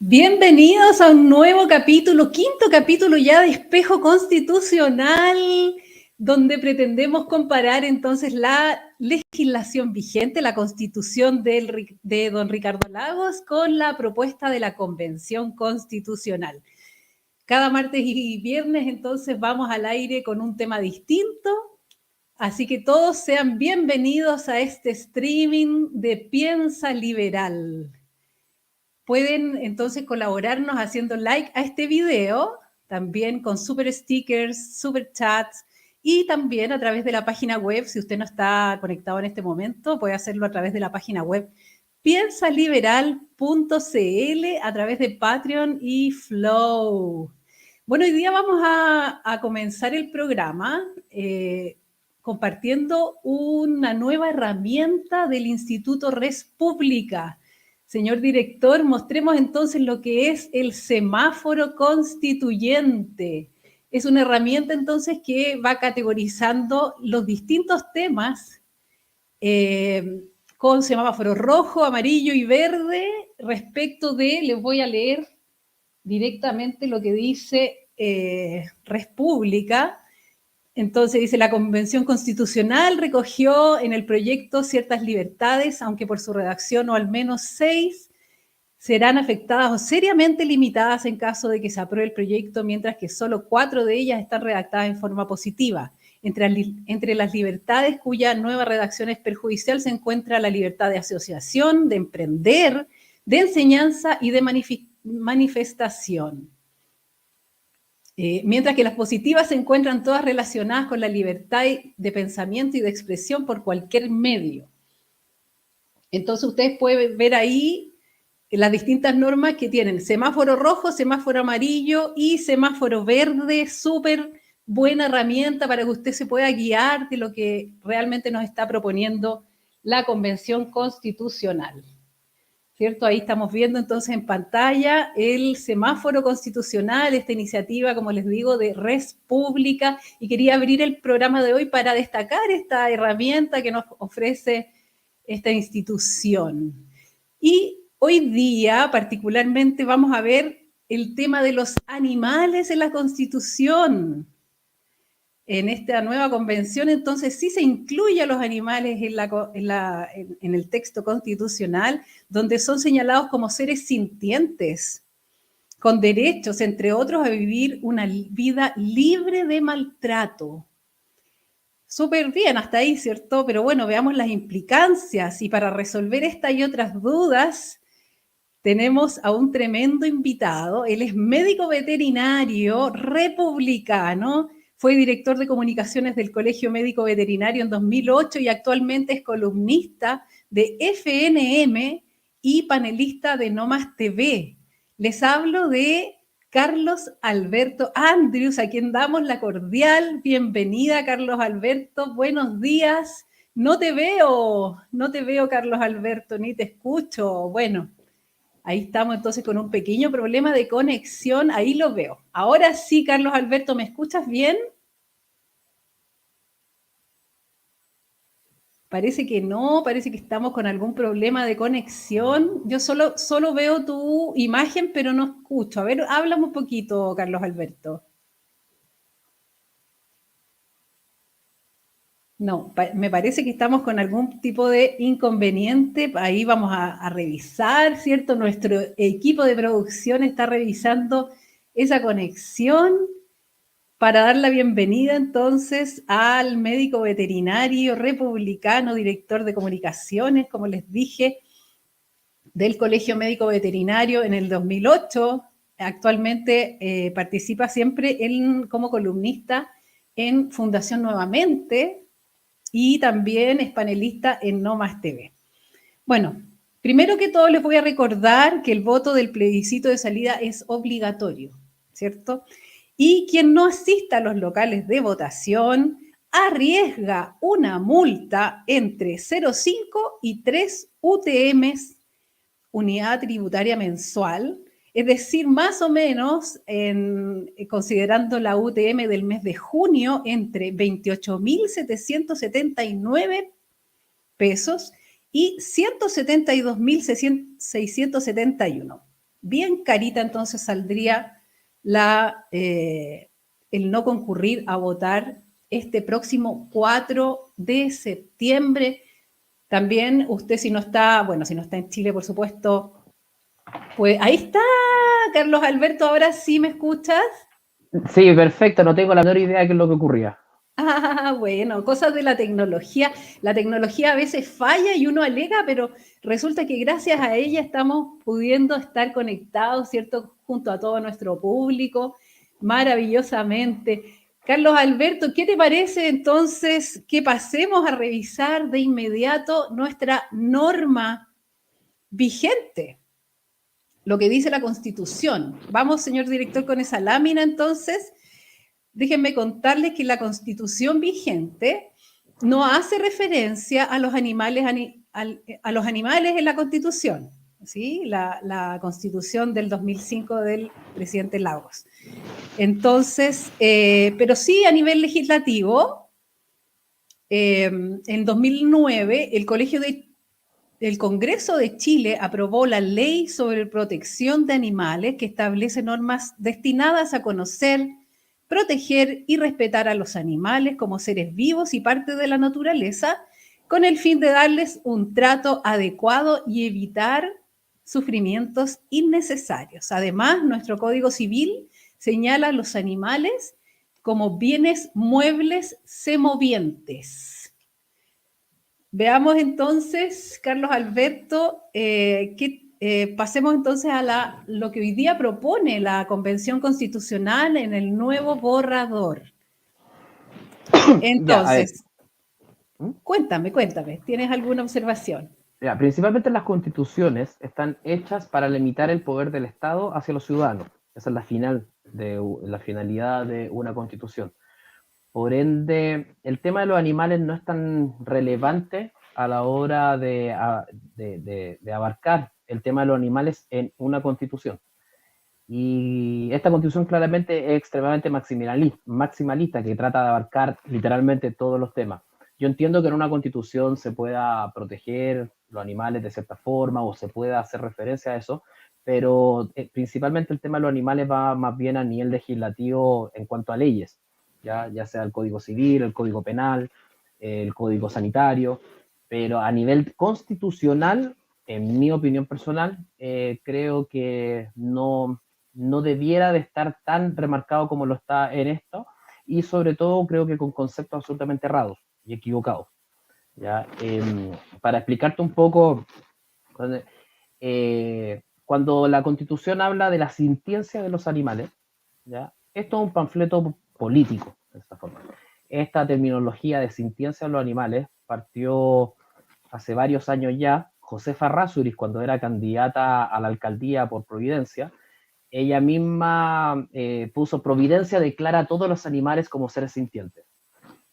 Bienvenidos a un nuevo capítulo, quinto capítulo ya de Espejo Constitucional, donde pretendemos comparar entonces la legislación vigente, la constitución de don Ricardo Lagos, con la propuesta de la Convención Constitucional. Cada martes y viernes entonces vamos al aire con un tema distinto, así que todos sean bienvenidos a este streaming de Piensa Liberal. Pueden entonces colaborarnos haciendo like a este video, también con super stickers, super chats y también a través de la página web. Si usted no está conectado en este momento, puede hacerlo a través de la página web piensaliberal.cl, a través de Patreon y Flow. Bueno, hoy día vamos a comenzar el programa compartiendo una nueva herramienta del Instituto Res Pública. Señor director, mostremos entonces lo que es el semáforo constituyente. Es una herramienta entonces que va categorizando los distintos temas con semáforo rojo, amarillo y verde respecto de, les voy a leer directamente lo que dice Res Pública. Entonces dice, la Convención Constitucional recogió en el proyecto ciertas libertades, aunque por su redacción o al menos 6 serán afectadas o seriamente limitadas en caso de que se apruebe el proyecto, mientras que solo 4 de ellas están redactadas en forma positiva. Entre las libertades cuya nueva redacción es perjudicial se encuentra la libertad de asociación, de emprender, de enseñanza y de manifestación. Mientras que las positivas se encuentran todas relacionadas con la libertad de pensamiento y de expresión por cualquier medio. Entonces ustedes pueden ver ahí las distintas normas que tienen semáforo rojo, semáforo amarillo y semáforo verde. Súper buena herramienta para que usted se pueda guiar de lo que realmente nos está proponiendo la Convención Constitucional. ¿Cierto? Ahí estamos viendo entonces en pantalla el semáforo constitucional, esta iniciativa, como les digo, de Res Pública, y quería abrir el programa de hoy para destacar esta herramienta que nos ofrece esta institución. Y hoy día particularmente vamos a ver el tema de los animales en la Constitución. En esta nueva convención, entonces, sí se incluye a los animales en el texto constitucional, donde son señalados como seres sintientes, con derechos, entre otros, a vivir una vida libre de maltrato. Súper bien hasta ahí, ¿cierto? Pero bueno, veamos las implicancias. Y para resolver esta y otras dudas, tenemos a un tremendo invitado. Él es médico veterinario republicano, fue director de comunicaciones del Colegio Médico Veterinario en 2008 y actualmente es columnista de FNM y panelista de No Más TV. Les hablo de Carlos Alberto Andrius, a quien damos la cordial bienvenida. Carlos Alberto, buenos días. No te veo, Carlos Alberto, ni te escucho. Bueno, ahí estamos entonces con un pequeño problema de conexión, ahí lo veo. Ahora sí, Carlos Alberto, ¿me escuchas bien? Parece que no, parece que estamos con algún problema de conexión. Yo solo veo tu imagen, pero no escucho. A ver, háblame un poquito, Carlos Alberto. No, me parece que estamos con algún tipo de inconveniente. Ahí vamos a revisar, ¿cierto? Nuestro equipo de producción está revisando esa conexión para dar la bienvenida entonces al médico veterinario republicano, director de comunicaciones, como les dije, del Colegio Médico Veterinario en el 2008. Actualmente participa siempre como columnista en Fundación Nuevamente y también es panelista en No Más TV. Bueno, primero que todo les voy a recordar que el voto del plebiscito de salida es obligatorio, ¿cierto? Y quien no asista a los locales de votación arriesga una multa entre 0,5 y 3 UTMs, unidad tributaria mensual, es decir, más o menos, considerando la UTM del mes de junio, entre 28.779 pesos y 172.671. bien carita entonces saldría el no concurrir a votar este próximo 4 de septiembre. También usted si no está en Chile, por supuesto, pues ahí está, Carlos Alberto, ahora sí me escuchas. Sí, perfecto, no tengo la menor idea de qué es lo que ocurría. Ah, bueno, cosas de la tecnología. La tecnología a veces falla y uno alega, pero resulta que gracias a ella estamos pudiendo estar conectados, ¿cierto? Junto a todo nuestro público, maravillosamente. Carlos Alberto, ¿qué te parece entonces que pasemos a revisar de inmediato nuestra norma vigente? Lo que dice la Constitución. Vamos, señor director, con esa lámina entonces. Déjenme contarles que la Constitución vigente no hace referencia a los animales, a los animales en la Constitución, ¿sí? La Constitución del 2005 del presidente Lagos. Entonces, pero sí a nivel legislativo, en 2009 el Congreso de Chile aprobó la Ley sobre Protección de Animales que establece normas destinadas a conocer, proteger y respetar a los animales como seres vivos y parte de la naturaleza, con el fin de darles un trato adecuado y evitar sufrimientos innecesarios. Además, nuestro Código Civil señala a los animales como bienes muebles semovientes. Veamos entonces, Carlos Alberto, pasemos entonces a lo que hoy día propone la Convención Constitucional en el nuevo borrador. Ya, a ver. Entonces, cuéntame, ¿tienes alguna observación? Ya, principalmente las constituciones están hechas para limitar el poder del Estado hacia los ciudadanos. Esa es la finalidad de una constitución. Por ende, el tema de los animales no es tan relevante a la hora de abarcar el tema de los animales en una constitución. Y esta constitución claramente es extremadamente maximalista, que trata de abarcar literalmente todos los temas. Yo entiendo que en una constitución se pueda proteger los animales de cierta forma o se pueda hacer referencia a eso, pero principalmente el tema de los animales va más bien a nivel legislativo en cuanto a leyes, ya sea el Código Civil, el Código Penal, el Código Sanitario, pero a nivel constitucional, en mi opinión personal, creo que no debiera de estar tan remarcado como lo está en esto, y sobre todo creo que con conceptos absolutamente errados y equivocados. ¿Ya? Para explicarte un poco, cuando la Constitución habla de la sintiencia de los animales, ¿ya? Esto es un panfleto político, de esta forma. Esta terminología de sintiencia de los animales partió hace varios años ya. Josefa Rasuris, cuando era candidata a la alcaldía por Providencia, ella misma puso: Providencia declara a todos los animales como seres sintientes.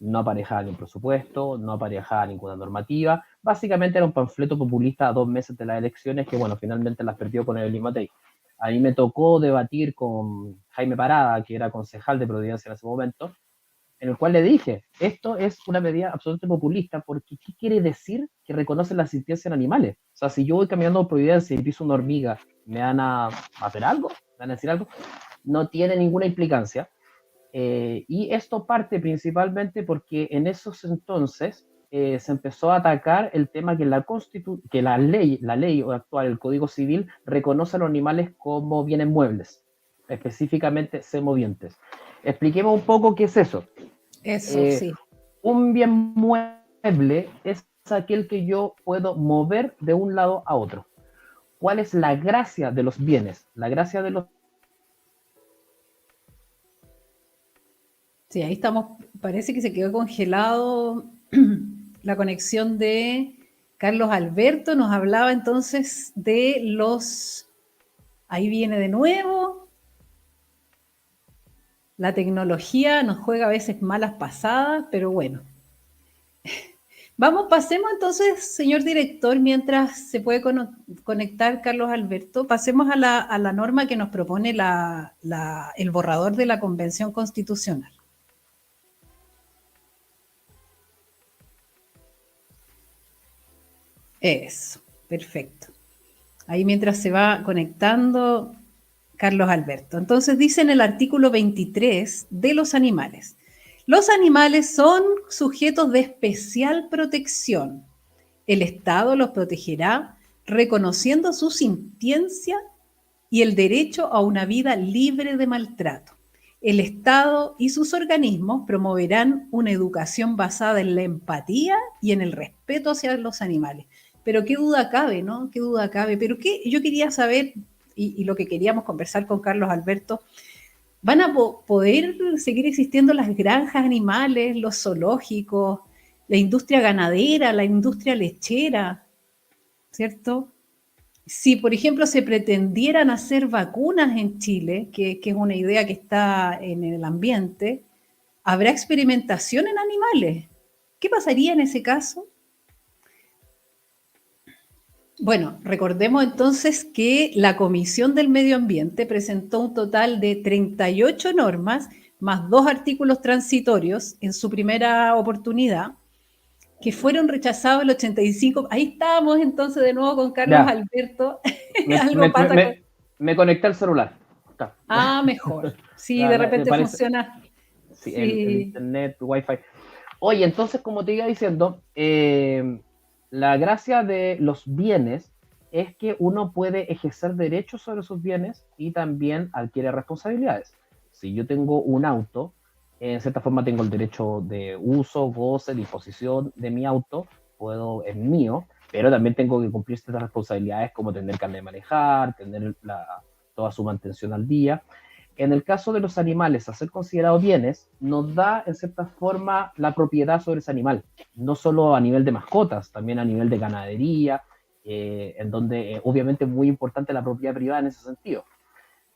No aparejaba ni un presupuesto, no aparejaba ninguna normativa. Básicamente era un panfleto populista a 2 meses de las elecciones que, bueno, finalmente las perdió con Evelyn Matei. A mí me tocó debatir con Jaime Parada, que era concejal de Providencia en ese momento, en el cual le dije: esto es una medida absolutamente populista, porque ¿qué quiere decir que reconoce la existencia en animales? O sea, si yo voy caminando por Providencia y piso una hormiga, ¿me van a hacer algo? ¿Me van a decir algo? No tiene ninguna implicancia. Y esto parte principalmente porque en esos entonces se empezó a atacar el tema que la ley actual, el Código Civil, reconoce a los animales como bienes muebles, específicamente semovientes. Expliquemos un poco qué es eso. Eso, sí. Un bien mueble es aquel que yo puedo mover de un lado a otro. ¿Cuál es la gracia de los bienes? La gracia de los... Sí, ahí estamos, parece que se quedó congelado la conexión de Carlos Alberto, nos hablaba entonces de ahí viene de nuevo, la tecnología nos juega a veces malas pasadas, pero bueno. Vamos, pasemos entonces, señor director, mientras se puede conectar Carlos Alberto, pasemos a la norma que nos propone el borrador de la Convención Constitucional. Eso, perfecto. ahí mientras se va conectando Carlos Alberto. Entonces dice en el artículo 23 de los animales son sujetos de especial protección. El Estado los protegerá reconociendo su sintiencia y el derecho a una vida libre de maltrato. El Estado y sus organismos promoverán una educación basada en la empatía y en el respeto hacia los animales. Pero qué duda cabe, ¿no? Qué duda cabe. Pero qué, yo quería saber, y lo que queríamos conversar con Carlos Alberto, ¿van a poder seguir existiendo las granjas animales, los zoológicos, la industria ganadera, la industria lechera, ¿cierto? Si, por ejemplo, se pretendieran hacer vacunas en Chile, que es una idea que está en el ambiente, ¿habrá experimentación en animales? ¿Qué pasaría en ese caso? Bueno, recordemos entonces que la Comisión del Medio Ambiente presentó un total de 38 normas más 2 artículos transitorios en su primera oportunidad, que fueron rechazados el 85%. Ahí estamos entonces de nuevo con Carlos Ya, Alberto. me, Algo me- pasa con... me conecté al celular. Está. Ah, mejor. Sí, de repente Parece, funciona. sí, el Sí. internet, Wi-Fi. Oye, entonces, como te iba diciendo, la gracia de los bienes es que uno puede ejercer derechos sobre sus bienes y también adquiere responsabilidades. Si yo tengo un auto, en cierta forma tengo el derecho de uso, goce, disposición de mi auto, es mío, pero también tengo que cumplir ciertas responsabilidades como tener carnet de manejar, tener toda su mantención al día. En el caso de los animales, a ser considerados bienes, nos da en cierta forma la propiedad sobre ese animal, no solo a nivel de mascotas, también a nivel de ganadería, en donde obviamente es muy importante la propiedad privada en ese sentido.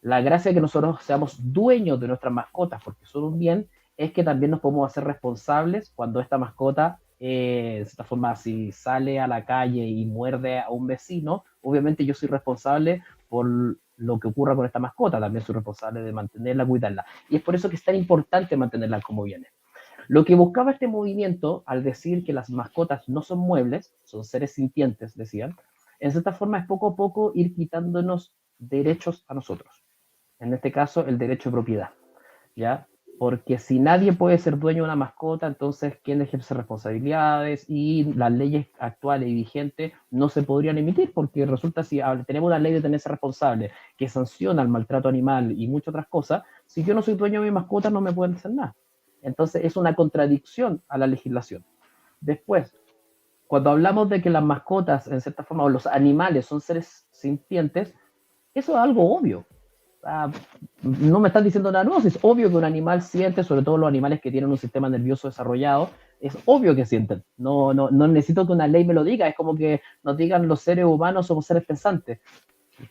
La gracia de que nosotros seamos dueños de nuestras mascotas, porque son un bien, es que también nos podemos hacer responsables cuando esta mascota, de cierta forma, si sale a la calle y muerde a un vecino, obviamente yo soy responsable por lo que ocurra con esta mascota, también soy responsable de mantenerla, cuidarla. Y es por eso que es tan importante mantenerla como bienes. Lo que buscaba este movimiento, al decir que las mascotas no son muebles, son seres sintientes, decían, en cierta forma es poco a poco ir quitándonos derechos a nosotros. En este caso, el derecho de propiedad, ¿ya? Porque si nadie puede ser dueño de una mascota, entonces, ¿quién ejerce responsabilidades? Y las leyes actuales y vigentes no se podrían emitir, porque resulta si tenemos una ley de tenerse responsable que sanciona el maltrato animal y muchas otras cosas, si yo no soy dueño de mi mascota, no me pueden hacer nada. Entonces, es una contradicción a la legislación. Después, cuando hablamos de que las mascotas, en cierta forma, o los animales son seres sintientes, eso es algo obvio. Ah, no me están diciendo nada nuevo, es obvio que un animal siente, sobre todo los animales que tienen un sistema nervioso desarrollado, es obvio que sienten. No necesito que una ley me lo diga, es como que nos digan los seres humanos somos seres pensantes.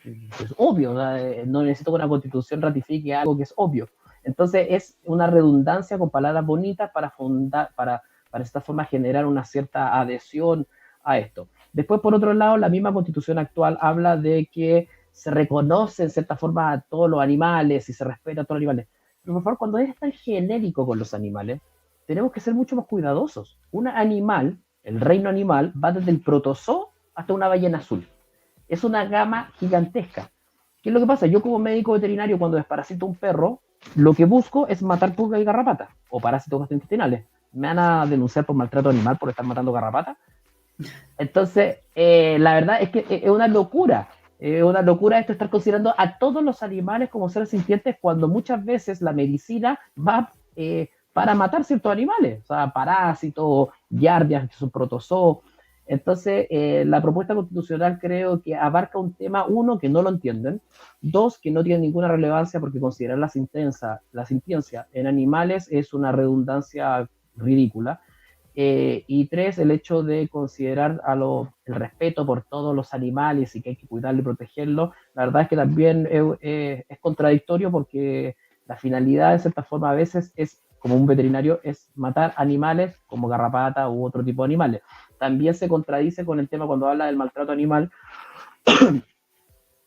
Es obvio, no necesito que una constitución ratifique algo que es obvio. Entonces es una redundancia con palabras bonitas para esta forma generar una cierta adhesión a esto. Después, por otro lado, la misma constitución actual habla de que se reconoce en cierta forma a todos los animales y se respeta a todos los animales. Pero por favor, cuando es tan genérico con los animales, tenemos que ser mucho más cuidadosos. Un animal, el reino animal, va desde el protozoo hasta una ballena azul. Es una gama gigantesca. ¿Qué es lo que pasa? Yo como médico veterinario, cuando desparasito un perro, lo que busco es matar pulgas y garrapatas o parásitos gastrointestinales. ¿Me van a denunciar por maltrato animal por estar matando garrapatas? Entonces, la verdad es que es una locura. Una locura esto, estar considerando a todos los animales como seres sintientes cuando muchas veces la medicina va para matar ciertos animales, o sea, parásitos, giardias, que son protozoos. Entonces, la propuesta constitucional creo que abarca un tema, uno, que no lo entienden, dos, que no tiene ninguna relevancia porque considerar la sintiencia en animales es una redundancia ridícula. Y tres, el hecho de considerar el respeto por todos los animales y que hay que cuidarlo y protegerlo, la verdad es que también es contradictorio porque la finalidad, de cierta forma, a veces es, como un veterinario, es matar animales como garrapata u otro tipo de animales. También se contradice con el tema cuando habla del maltrato animal.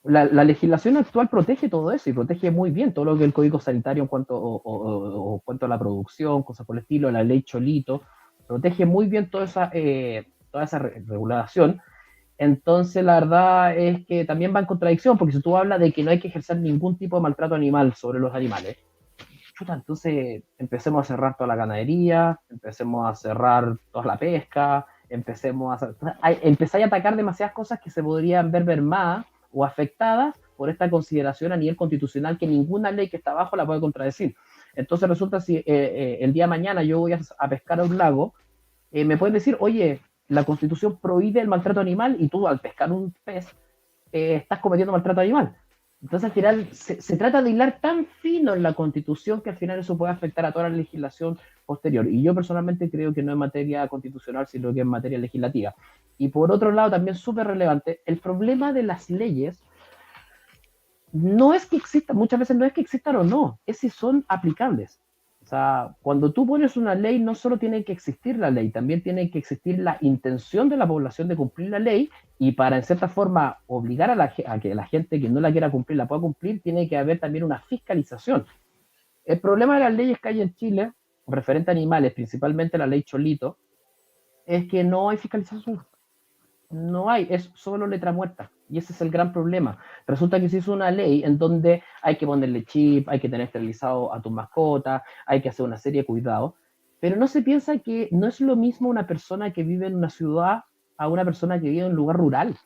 La legislación actual protege todo eso y protege muy bien todo lo que es el código sanitario en cuanto a la producción, cosas por el estilo, la ley Cholito, protege muy bien toda esa regulación. Entonces, la verdad es que también va en contradicción, porque si tú hablas de que no hay que ejercer ningún tipo de maltrato animal sobre los animales, chuta, entonces empecemos a cerrar toda la ganadería, empecemos a cerrar toda la pesca, empezáis a atacar demasiadas cosas que se podrían ver mermadas o afectadas por esta consideración a nivel constitucional que ninguna ley que está abajo la puede contradecir. Entonces resulta si el día de mañana yo voy a pescar a un lago, me pueden decir, oye, la constitución prohíbe el maltrato animal y tú al pescar un pez estás cometiendo maltrato animal. Entonces, al final, se trata de hilar tan fino en la Constitución que al final eso puede afectar a toda la legislación posterior. Y yo personalmente creo que no es materia constitucional, sino que es materia legislativa. Y por otro lado, también súper relevante, el problema de las leyes no es que existan, muchas veces no es que existan o no, es si son aplicables. O sea, cuando tú pones una ley, no solo tiene que existir la ley, también tiene que existir la intención de la población de cumplir la ley y para, en cierta forma, obligar a que la gente que no la quiera cumplir la pueda cumplir, tiene que haber también una fiscalización. El problema de las leyes que hay en Chile, referente a animales, principalmente la ley Cholito, es que no hay fiscalización. No hay, es solo letra muerta. Y ese es el gran problema. Resulta que se hizo una ley en donde hay que ponerle chip, hay que tener esterilizado a tu mascota, hay que hacer una serie de cuidados, pero no se piensa que no es lo mismo una persona que vive en una ciudad a una persona que vive en un lugar rural.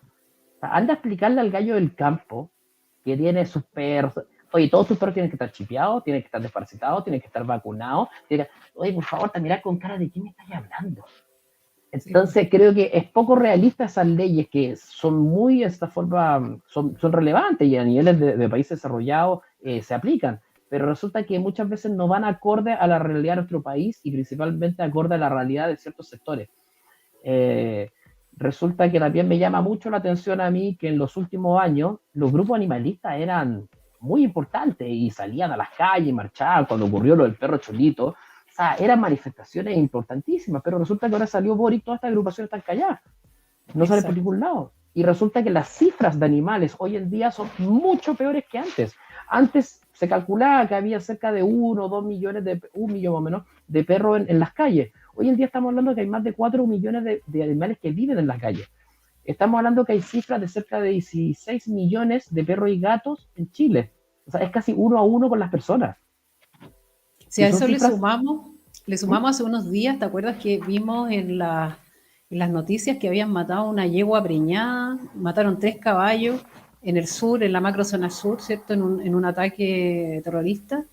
O sea, anda a explicarle al gallo del campo que tiene sus perros. Oye, todos tus perros tienen que estar chipeados, tienen que estar desparasitados, tienen que estar vacunados. Oye, por favor, te mirás con cara de ¿quién me estás hablando? Entonces creo que es poco realista esas leyes que son muy, de esta forma, son relevantes y a niveles de países desarrollados se aplican, pero resulta que muchas veces no van acorde a la realidad de nuestro país y principalmente acorde a la realidad de ciertos sectores. Eh, Resulta que también me llama mucho la atención a mí que en los últimos años los grupos animalistas eran muy importantes y salían a las calles, marchaban cuando ocurrió lo del perro Cholito. O sea, eran manifestaciones importantísimas, pero resulta que ahora salió Boric, todas estas agrupaciones están calladas, no salen por Exacto. ningún lado. Y resulta que las cifras de animales hoy en día son mucho peores que antes. Antes se calculaba que había cerca de 1 o 2 millones, un millón más o menos, de perros en las calles. Hoy en día estamos hablando que hay más de 4 millones de animales que viven en las calles. Estamos hablando que hay cifras de cerca de 16 millones de perros y gatos en Chile. O sea, es casi 1 a 1 con las personas. Si Y a son eso cifras... le ¿Mm? sumamos hace unos días, ¿te acuerdas que vimos en las noticias que habían matado una yegua preñada, mataron 3 caballos en el sur, en la macrozona sur, ¿cierto? En un ataque terrorista.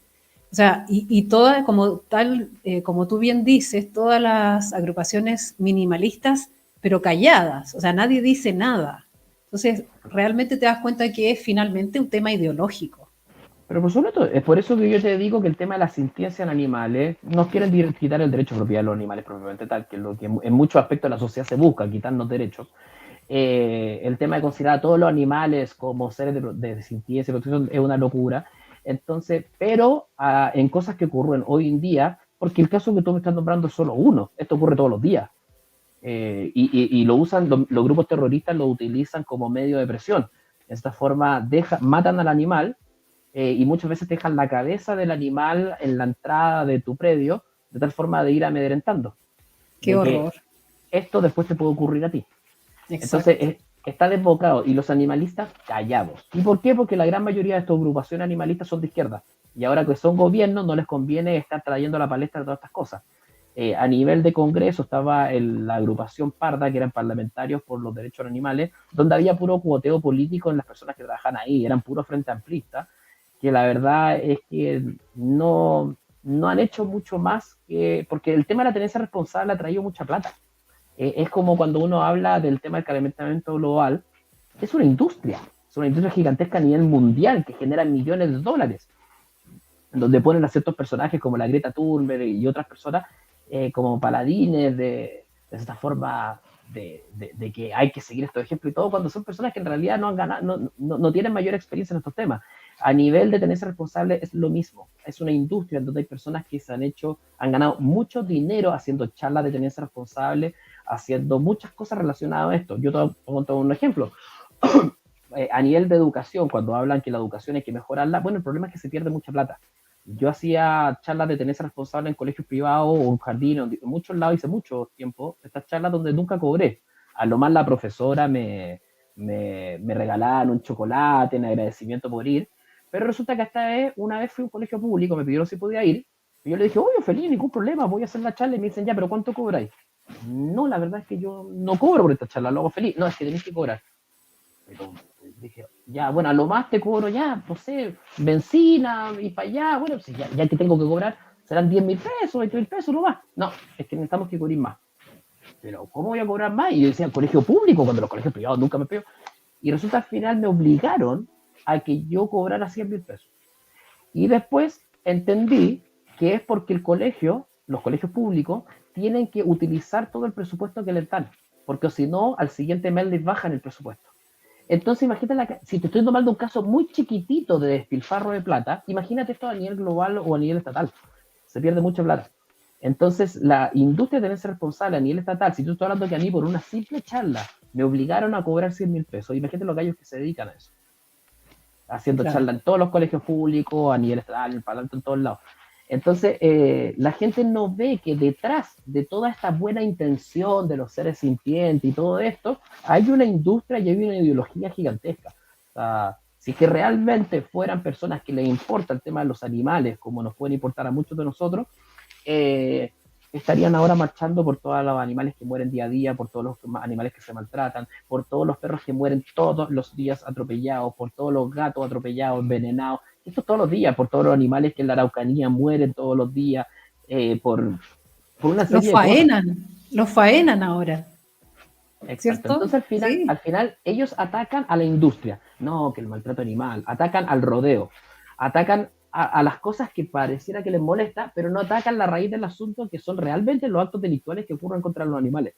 O sea, y todas, como tal, como tú bien dices, todas las agrupaciones minimalistas, pero calladas, o sea, nadie dice nada. Entonces, realmente te das cuenta que es finalmente un tema ideológico. Pero por supuesto, es por eso que yo te digo que el tema de la sintiencia en animales, nos quieren quitar el derecho de propiedad de los animales propiamente tal, que es lo que en muchos aspectos de la sociedad se busca, quitarnos derechos. El tema de considerar a todos los animales como seres de sintiencia y protección es una locura. Entonces, pero en cosas que ocurren hoy en día, porque el caso que tú me estás nombrando es solo uno, esto ocurre todos los días. Y lo usan, los grupos terroristas lo utilizan como medio de presión. De esta forma matan al animal y muchas veces te dejan la cabeza del animal en la entrada de tu predio, de tal forma de ir amedrentando, Qué de que horror. esto después te puede ocurrir a ti. Entonces, Exacto. está desbocado y los animalistas callados. ¿Y por qué? Porque la gran mayoría de estas agrupaciones animalistas son de izquierda. Y ahora que son gobiernos, no les conviene estar trayendo a la palestra todas estas cosas. A nivel de Congreso estaba la agrupación Parda, que eran parlamentarios por los derechos de los animales, donde había puro cuoteo político en las personas que trabajan ahí, eran puro frente amplista, que la verdad es que no han hecho mucho más que, porque el tema de la tenencia responsable ha traído mucha plata. Es como cuando uno habla del tema del calentamiento global, es una industria gigantesca a nivel mundial que genera millones de dólares, donde ponen a ciertos personajes como la Greta Thunberg y otras personas como paladines de esta forma de que hay que seguir estos ejemplos y todo, cuando son personas que en realidad no han ganado, no tienen mayor experiencia en estos temas. A nivel de tenerse responsable es lo mismo. Es una industria donde hay personas que han ganado mucho dinero haciendo charlas de tenerse responsable, haciendo muchas cosas relacionadas a esto. Yo te voy a contar un ejemplo. A nivel de educación, cuando hablan que la educación hay que mejorarla, bueno, el problema es que se pierde mucha plata. Yo hacía charlas de tenerse responsable en colegios privados o en jardines, en muchos lados hice mucho tiempo, estas charlas donde nunca cobré. A lo más la profesora me regalaban un chocolate en agradecimiento por ir, pero resulta que esta vez, una vez fui a un colegio público, me pidieron si podía ir, y yo le dije, oye, feliz, ningún problema, voy a hacer la charla, y me dicen, ya, pero ¿cuánto cobráis? No, la verdad es que yo no cobro por esta charla, lo hago feliz. No, es que tenéis que cobrar. Pero dije, ya, bueno, a lo más te cobro ya, no sé, benzina y para allá, bueno, pues ya que tengo que cobrar, serán 10.000 pesos, 20.000 pesos, no más. No, es que necesitamos que cubrir más. Pero, ¿cómo voy a cobrar más? Y yo decía, colegio público, cuando los colegios privados nunca me pegó. Y resulta al final me obligaron a que yo cobrara 100.000 pesos. Y después entendí que es porque el colegio, los colegios públicos, tienen que utilizar todo el presupuesto que les dan, porque si no, al siguiente mes les bajan el presupuesto. Entonces, imagínate, si te estoy tomando un caso muy chiquitito de despilfarro de plata, imagínate esto a nivel global o a nivel estatal. Se pierde mucha plata. Entonces, la industria debe ser responsable a nivel estatal. Si tú estás hablando que a mí por una simple charla me obligaron a cobrar 100.000 pesos, imagínate los gallos que se dedican a eso. Haciendo Claro. charla en todos los colegios públicos, a nivel estatal, en Parlamento, en todos lados. Entonces, la gente no ve que detrás de toda esta buena intención de los seres sintientes y todo esto, hay una industria y hay una ideología gigantesca. O sea, si que realmente fueran personas que les importa el tema de los animales, como nos pueden importar a muchos de nosotros, estarían ahora marchando por todos los animales que mueren día a día, por todos los animales que se maltratan, por todos los perros que mueren todos los días atropellados, por todos los gatos atropellados, envenenados, esto todos los días, por todos los animales que en la Araucanía mueren todos los días, por una serie de cosas. Los faenan ahora, Exacto. ¿cierto? Entonces Sí. al final ellos atacan a la industria, no que el maltrato animal, atacan al rodeo, atacan a las cosas que pareciera que les molesta, pero no atacan la raíz del asunto, que son realmente los actos delictuales que ocurren contra los animales.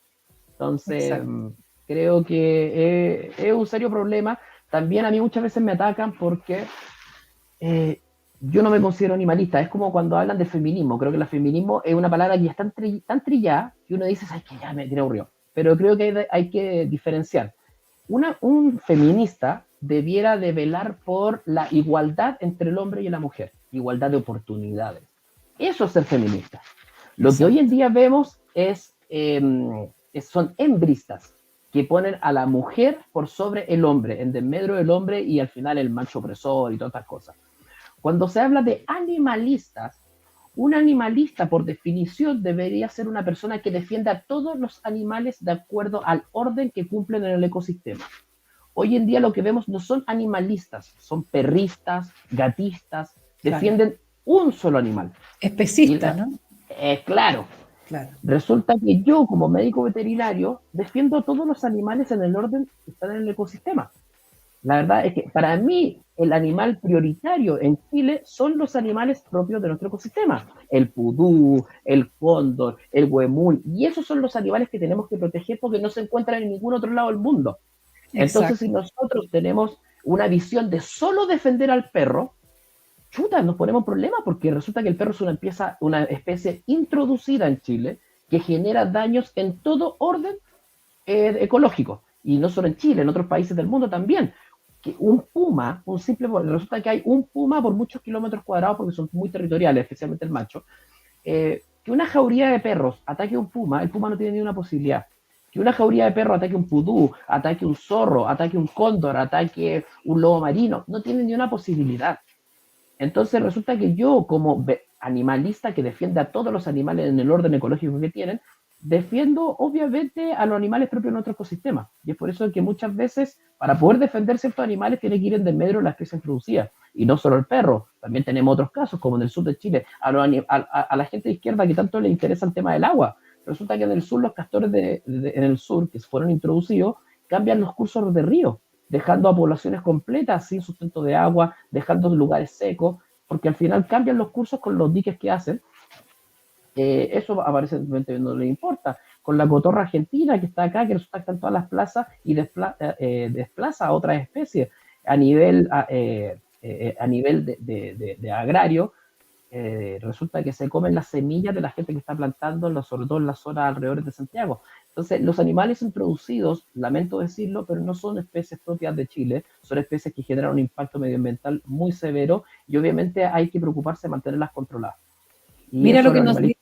Entonces, Exacto. creo que es un serio problema. También a mí muchas veces me atacan porque yo no me considero animalista. Es como cuando hablan de feminismo. Creo que el feminismo es una palabra que ya es tan trillada que uno dice, ay, que ya me tiene aburrido. Pero creo que hay que diferenciar. Un feminista debiera de velar por la igualdad entre el hombre y la mujer, igualdad de oportunidades. Eso es ser feminista. Lo que hoy en Exacto. día vemos son hembristas que ponen a la mujer por sobre el hombre, en desmedro del hombre y al final el macho opresor y todas estas cosas. Cuando se habla de animalistas, un animalista, por definición, debería ser una persona que defienda a todos los animales de acuerdo al orden que cumplen en el ecosistema. Hoy en día lo que vemos no son animalistas, son perristas, gatistas, Claro. defienden un solo animal. Especista, ¿no? Claro. Claro. Resulta que yo, como médico veterinario, defiendo a todos los animales en el orden que están en el ecosistema. La verdad es que para mí el animal prioritario en Chile son los animales propios de nuestro ecosistema. El pudú, el cóndor, el huemul. Y esos son los animales que tenemos que proteger porque no se encuentran en ningún otro lado del mundo. Entonces, Exacto. si nosotros tenemos una visión de solo defender al perro, chuta, nos ponemos problemas porque resulta que el perro es una especie introducida en Chile que genera daños en todo orden ecológico. Y no solo en Chile, en otros países del mundo también. Que un puma, resulta que hay un puma por muchos kilómetros cuadrados porque son muy territoriales, especialmente el macho. Que una jauría de perros ataque a un puma, el puma no tiene ni una posibilidad. Que una jauría de perros ataque un pudú, ataque un zorro, ataque un cóndor, ataque un lobo marino, no tiene ni una posibilidad. Entonces resulta que yo, como animalista que defiende a todos los animales en el orden ecológico que tienen, defiendo obviamente a los animales propios de nuestro ecosistema. Y es por eso que muchas veces, para poder defender ciertos animales, tiene que ir en desmedro de la especie introducida. Y no solo el perro, también tenemos otros casos, como en el sur de Chile, a la gente de izquierda que tanto le interesa el tema del agua. Resulta que en el sur, los castores en el sur que fueron introducidos cambian los cursos de río, dejando a poblaciones completas sin sustento de agua, dejando lugares secos, porque al final cambian los cursos con los diques que hacen. Eso aparentemente no le importa. Con la cotorra argentina que está acá, que resulta que está en todas las plazas y desplaza a otras especies a nivel, de agrario. Resulta que se comen las semillas de la gente que está plantando, sobre todo en las zonas alrededor de Santiago. Entonces, los animales introducidos, lamento decirlo, pero no son especies propias de Chile, son especies que generan un impacto medioambiental muy severo y obviamente hay que preocuparse de mantenerlas controladas. Y Mira eso lo los que animalistas.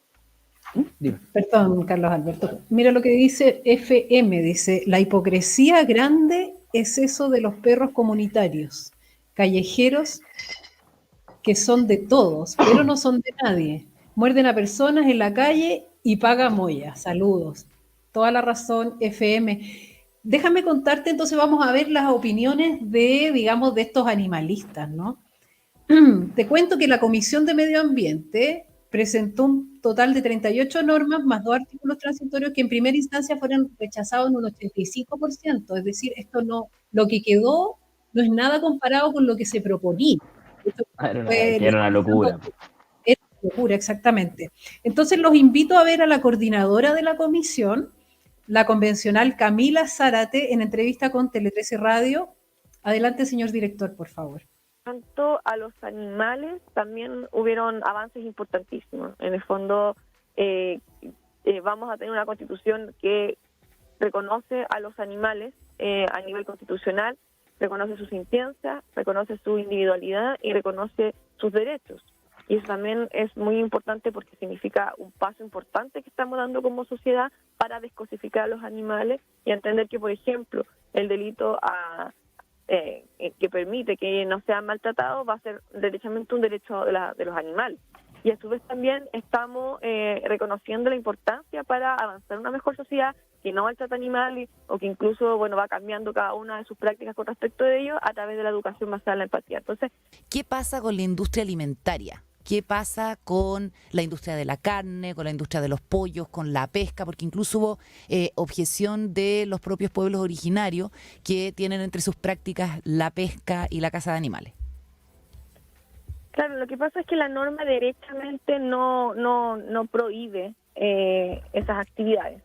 Dime. Perdón, Carlos Alberto. Mira lo que dice FM, dice, la hipocresía grande es eso de los perros comunitarios, callejeros que son de todos, pero no son de nadie. Muerden a personas en la calle y paga moya. Saludos. Toda la razón, FM. Déjame contarte, entonces vamos a ver las opiniones de, digamos, de estos animalistas, ¿no? Te cuento que la Comisión de Medio Ambiente presentó un total de 38 normas más 2 artículos transitorios que en primera instancia fueron rechazados en un 85%. Es decir, esto no, lo que quedó no es nada comparado con lo que se proponía. Esto fue Era una legislando, locura. es una locura, exactamente. Entonces los invito a ver a la coordinadora de la comisión, la convencional Camila Zárate, en entrevista con Tele 13 Radio. Adelante, señor director, por favor. Tanto a los animales también hubieron avances importantísimos. En el fondo vamos a tener una constitución que reconoce a los animales a nivel constitucional, reconoce su sintiencia, reconoce su individualidad y reconoce sus derechos. Y eso también es muy importante porque significa un paso importante que estamos dando como sociedad para descosificar a los animales y entender que, por ejemplo, el delito que permite que no sean maltratados va a ser derechamente un derecho de los animales. Y a su vez también estamos reconociendo la importancia para avanzar en una mejor sociedad que no maltrata animales o que incluso va cambiando cada una de sus prácticas con respecto de ello a través de la educación basada en la empatía. Entonces, ¿qué pasa con la industria alimentaria? ¿Qué pasa con la industria de la carne, con la industria de los pollos, con la pesca? Porque incluso hubo objeción de los propios pueblos originarios que tienen entre sus prácticas la pesca y la caza de animales. Claro, lo que pasa es que la norma derechamente no prohíbe esas actividades.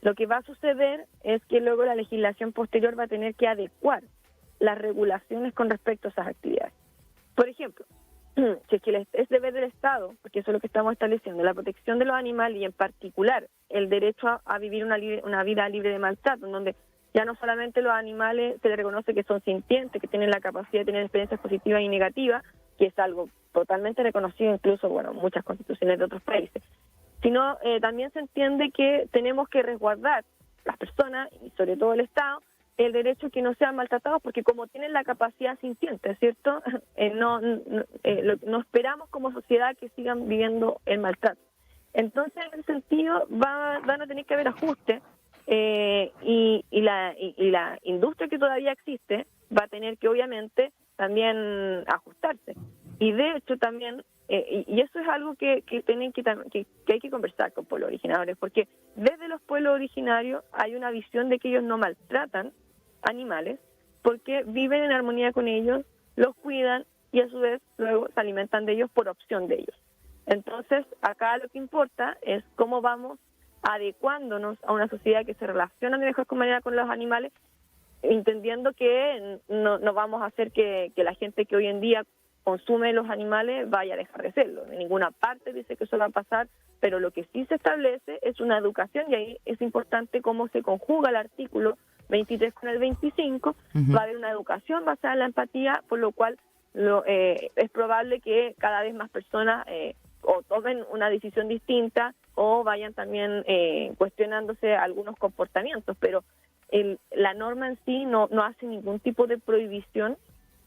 Lo que va a suceder es que luego la legislación posterior va a tener que adecuar las regulaciones con respecto a esas actividades. Por ejemplo, si es que es deber del Estado, porque eso es lo que estamos estableciendo, la protección de los animales y en particular el derecho a vivir una vida libre de maltrato, en donde ya no solamente los animales se les reconoce que son sintientes, que tienen la capacidad de tener experiencias positivas y negativas, que es algo totalmente reconocido incluso, muchas constituciones de otros países, sino también se entiende que tenemos que resguardar las personas y sobre todo el Estado el derecho a que no sean maltratados, porque como tienen la capacidad sintiente, ¿cierto? No esperamos como sociedad que sigan viviendo el maltrato. Entonces, en ese sentido, van a tener que haber ajustes y la industria que todavía existe va a tener que, obviamente, también ajustarse. Y de hecho, también, y eso es algo que hay que conversar con pueblos originarios, porque desde los pueblos originarios hay una visión de que ellos no maltratan animales porque viven en armonía con ellos, los cuidan y a su vez luego se alimentan de ellos por opción de ellos. Entonces, acá lo que importa es cómo vamos adecuándonos a una sociedad que se relaciona de mejor manera con los animales, entendiendo que no vamos a hacer que la gente que hoy en día consume los animales vaya a dejar de serlo. En ninguna parte dice que eso va a pasar, pero lo que sí se establece es una educación, y ahí es importante cómo se conjuga el artículo 23 con el 25, va a haber una educación basada en la empatía, por lo cual es probable que cada vez más personas o tomen una decisión distinta o vayan también cuestionándose algunos comportamientos, pero la norma en sí no hace ningún tipo de prohibición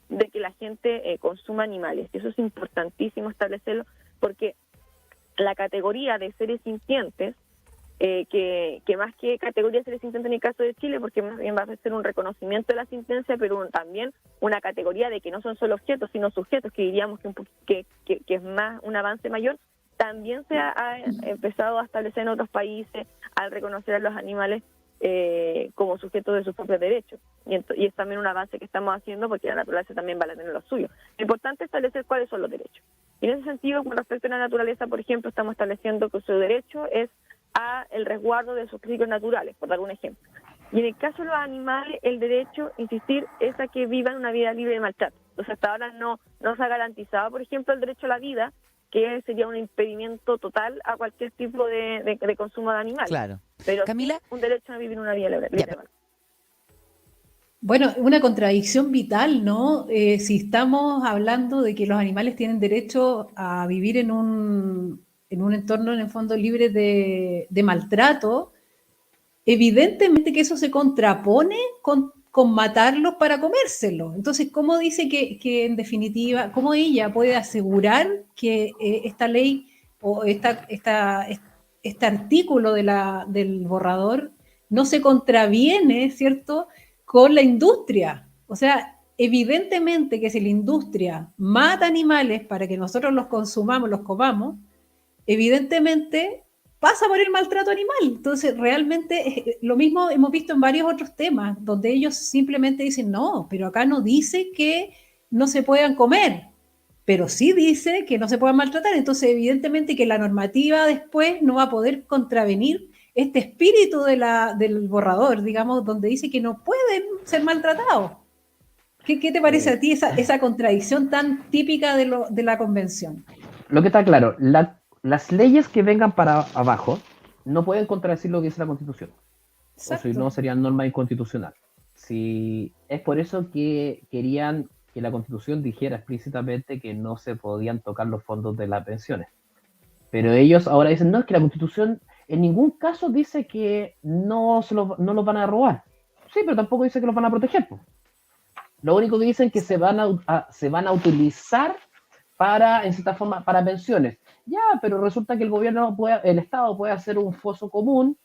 de que la gente consuma animales. Y eso es importantísimo establecerlo, porque la categoría de seres sintientes, que más que categoría de seres sintientes en el caso de Chile, porque más bien va a ser un reconocimiento de la sentencia, pero también una categoría de que no son solo objetos, sino sujetos, que diríamos que es más un avance mayor, también se ha empezado a establecer en otros países al reconocer a los animales como sujetos de sus propios derechos. Y es también un avance que estamos haciendo, porque la naturaleza también va a tener los suyos. Lo importante es establecer cuáles son los derechos. Y en ese sentido, con respecto a la naturaleza, por ejemplo, estamos estableciendo que su derecho es a el resguardo de sus ciclos naturales, por dar un ejemplo. Y en el caso de los animales, el derecho, insistir, es a que vivan una vida libre de maltrato. Entonces, hasta ahora no se ha garantizado, por ejemplo, el derecho a la vida, que sería un impedimento total a cualquier tipo de consumo de animales. Claro. Pero Camila, sí, un derecho a vivir una vida libre de maltrato. Bueno, una contradicción vital, ¿no? Si estamos hablando de que los animales tienen derecho a vivir en un en un entorno en el fondo libre de maltrato, evidentemente que eso se contrapone con matarlos para comérselos. Entonces, ¿cómo dice que en definitiva, cómo ella puede asegurar que esta ley o este artículo del borrador no se contraviene, ¿cierto?, con la industria? O sea, evidentemente que si la industria mata animales para que nosotros los consumamos, los comamos, evidentemente pasa por el maltrato animal. Entonces, realmente lo mismo hemos visto en varios otros temas, donde ellos simplemente dicen, no, pero acá no dice que no se puedan comer, pero sí dice que no se puedan maltratar. Entonces, evidentemente que la normativa después no va a poder contravenir este espíritu del borrador, digamos, donde dice que no pueden ser maltratados. ¿Qué te parece a ti esa contradicción tan típica de la convención? Lo que está claro, las leyes que vengan para abajo no pueden contradecir lo que dice la Constitución. Exacto. O si no, sería norma inconstitucional. Si, es por eso que querían que la Constitución dijera explícitamente que no se podían tocar los fondos de las pensiones. Pero ellos ahora dicen, no, es que la Constitución en ningún caso dice que no los van a robar. Sí, pero tampoco dice que los van a proteger. Pues. Lo único que dicen es que se van a utilizar para, en cierta forma, para pensiones. Ya, pero resulta que el Estado puede hacer un foso común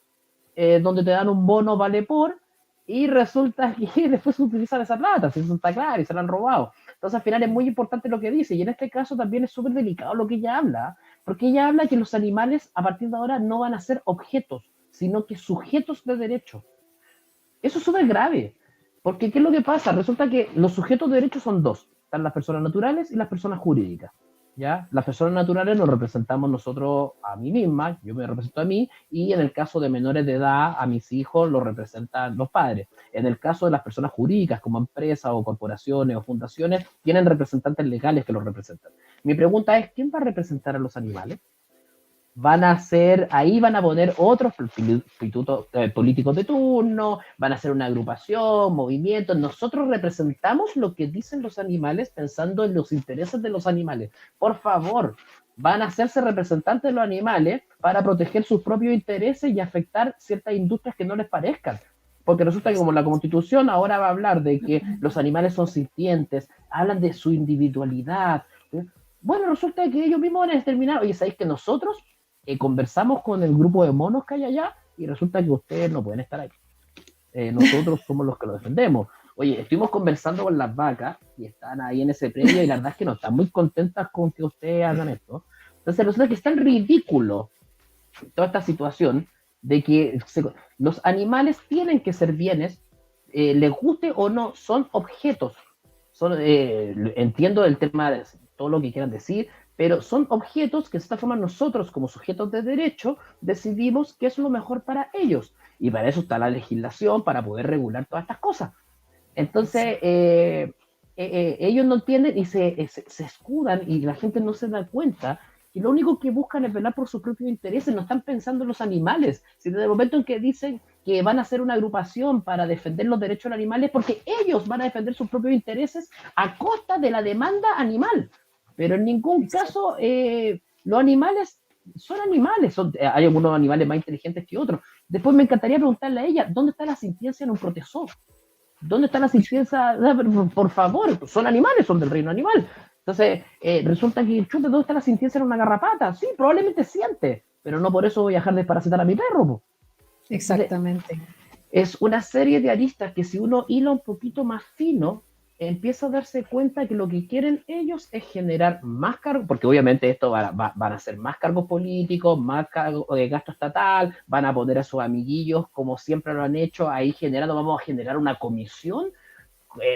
donde te dan un bono vale por, y resulta que después utilizan esa plata, si eso está claro, y se la han robado. Entonces, al final es muy importante lo que dice, y en este caso también es súper delicado lo que ella habla, porque ella habla que los animales a partir de ahora no van a ser objetos, sino que sujetos de derecho. Eso es súper grave, porque ¿qué es lo que pasa? Resulta que los sujetos de derecho son dos, están las personas naturales y las personas jurídicas. ¿Ya? Las personas naturales nos representamos nosotros a mí misma, yo me represento a mí, y en el caso de menores de edad, a mis hijos los representan los padres. En el caso de las personas jurídicas, como empresas o corporaciones o fundaciones, tienen representantes legales que los representan. Mi pregunta es, ¿quién va a representar a los animales? Ahí van a poner otros políticos de turno, van a hacer una agrupación, movimientos. Nosotros representamos lo que dicen los animales pensando en los intereses de los animales. Por favor, van a hacerse representantes de los animales para proteger sus propios intereses y afectar ciertas industrias que no les parezcan. Porque resulta que como la Constitución ahora va a hablar de que los animales son sintientes, hablan de su individualidad. Bueno, resulta que ellos mismos van a determinar, oye, ¿sabéis que nosotros conversamos con el grupo de monos que hay allá y resulta que ustedes no pueden estar ahí? Nosotros somos los que lo defendemos. Oye, estuvimos conversando con las vacas y están ahí en ese predio y la verdad es que no están muy contentas con que ustedes hagan esto. Entonces resulta que es tan ridículo toda esta situación de que los animales tienen que ser bienes, les guste o no, son objetos. Entiendo el tema de todo lo que quieran decir, pero son objetos que de esta forma nosotros como sujetos de derecho decidimos qué es lo mejor para ellos, y para eso está la legislación, para poder regular todas estas cosas. Entonces ellos no entienden y se escudan, y la gente no se da cuenta que lo único que buscan es velar por sus propios intereses, no están pensando en los animales. Si desde el momento en que dicen que van a hacer una agrupación para defender los derechos de los animales, porque ellos van a defender sus propios intereses a costa de la demanda animal. Pero en ningún caso los animales son animales, hay algunos animales más inteligentes que otros. Después me encantaría preguntarle a ella, ¿dónde está la sintiencia en un protozoo? ¿Dónde está la sintiencia? Por favor, son animales, son del reino animal. Entonces, resulta que, chuta, ¿dónde está la sintiencia en una garrapata? Sí, probablemente siente, pero no por eso voy a dejar de desparasitar a mi perro. Po. Exactamente. Es una serie de aristas que si uno hila un poquito más fino, empieza a darse cuenta que lo que quieren ellos es generar más cargos, porque obviamente esto van a ser más cargos políticos, más cargos de gasto estatal, van a poner a sus amiguillos, como siempre lo han hecho, ahí vamos a generar una comisión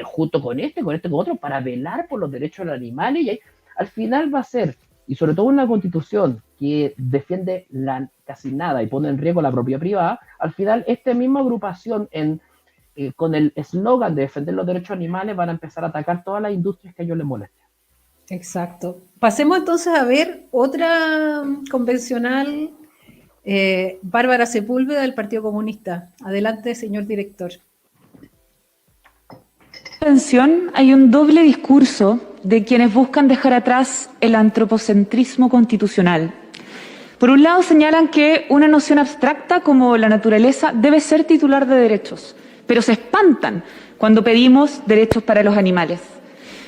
junto con otro, para velar por los derechos de los animales, y ahí, al final va a ser, y sobre todo una constitución que defiende casi nada y pone en riesgo la propiedad privada, al final esta misma agrupación con el eslogan de defender los derechos animales van a empezar a atacar todas las industrias que a ellos les molesten. Exacto. Pasemos entonces a ver otra convencional, Bárbara Sepúlveda del Partido Comunista. Adelante, señor director. Atención, hay un doble discurso de quienes buscan dejar atrás el antropocentrismo constitucional. Por un lado señalan que una noción abstracta como la naturaleza debe ser titular de derechos, pero se espantan cuando pedimos derechos para los animales.